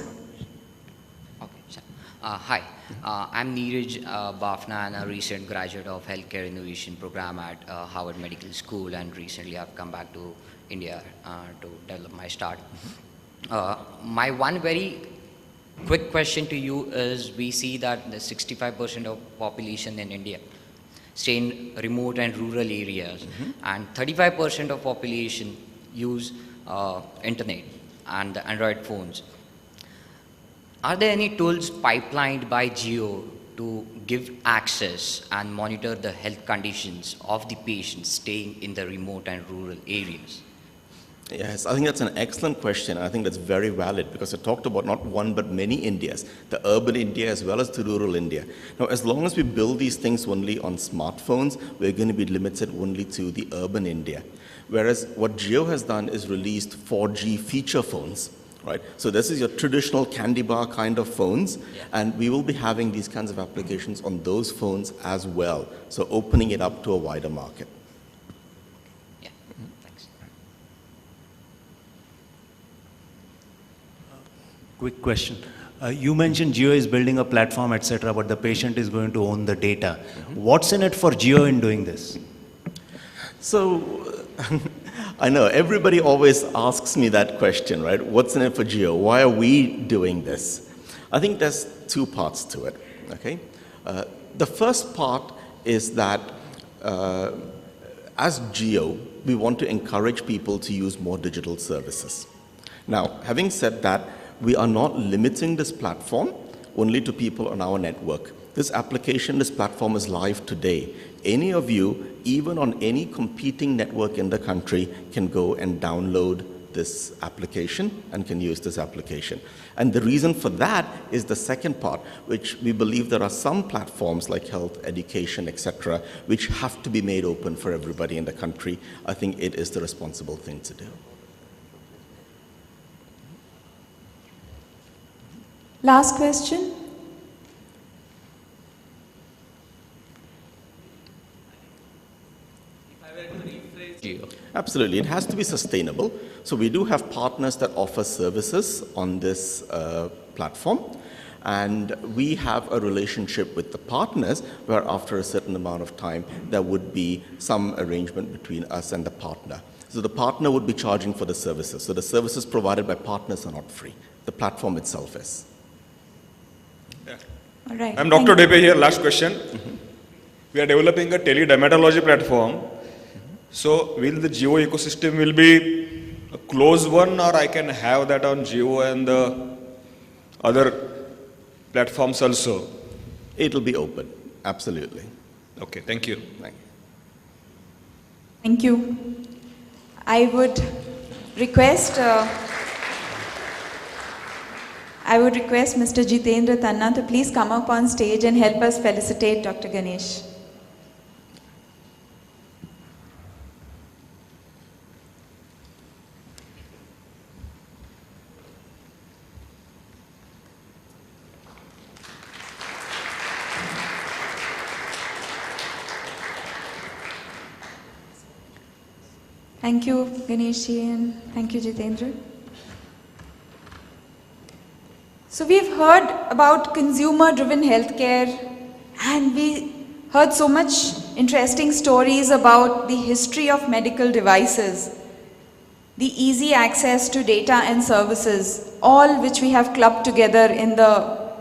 Okay, sure. Hi, I'm Neeraj Bafna, and a recent graduate of Healthcare Innovation Program at Harvard Medical School, and recently I've come back to India to develop my start. My one very quick question to you is, we see that the 65% of population in India stay in remote and rural areas, and 35% of population use internet and the Android phones. Are there any tools pipelined by Jio to give access and monitor the health conditions of the patients staying in the remote and rural areas? Yes, I think that's an excellent question. I think that's very valid because I talked about not one but many Indias, the urban India as well as the rural India. Now, as long as we build these things only on smartphones, we're going to be limited only to the urban India. Whereas what Jio has done is released 4G feature phones, right? So this is your traditional candy bar kind of phones, and we will be having these kinds of applications on those phones as well. So opening it up to a wider market. Quick question. You mentioned Jio is building a platform, etc., but the patient is going to own the data. What's in it for Jio in doing this? So, I know everybody always asks me that question, right? What's in it for Jio? Why are we doing this? I think there's two parts to it, okay? The first part is that as Jio, we want to encourage people to use more digital services. Now, having said that, we are not limiting this platform only to people on our network. This application, this platform is live today. Any of you, even on any competing network in the country, can go and download this application and can use this application. And the reason for that is the second part, which we believe there are some platforms like health, education, etc., which have to be made open for everybody in the country. I think it is the responsible thing to do. Last question. Absolutely, it has to be sustainable. So we do have partners that offer services on this platform, and we have a relationship with the partners where after a certain amount of time there would be some arrangement between us and the partner. So the partner would be charging for the services. So the services provided by partners are not free. The platform itself is. All right. I'm Dr. Depe here, last question. We are developing a teledermatology platform. So will the Jio ecosystem will be a closed one, or I can have that on Jio and the other platforms also? It'll be open, absolutely. Okay, thank you. Thank you. I would request Mr. Jitendra Tanna to please come up on stage and help us felicitate Dr. Ganesh. Thank you, Ganesh ji, and thank you, Jitendra. So we've heard about consumer-driven healthcare, and we heard so much interesting stories about the history of medical devices, the easy access to data and services, all which we have clubbed together in the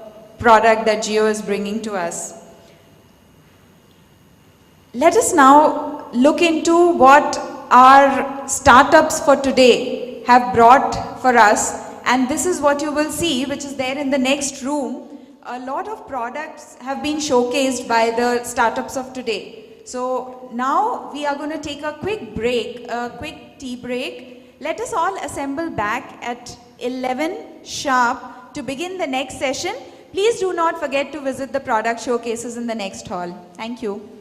product that Jio is bringing to us. Let us now look into what our startups for today have brought for us, and this is what you will see, which is there in the next room, a lot of products have been showcased by the startups of today. So now we are going to take a quick break, a quick tea break. Let us all assemble back at 11 sharp to begin the next session. Please do not forget to visit the product showcases in the next hall. Thank you.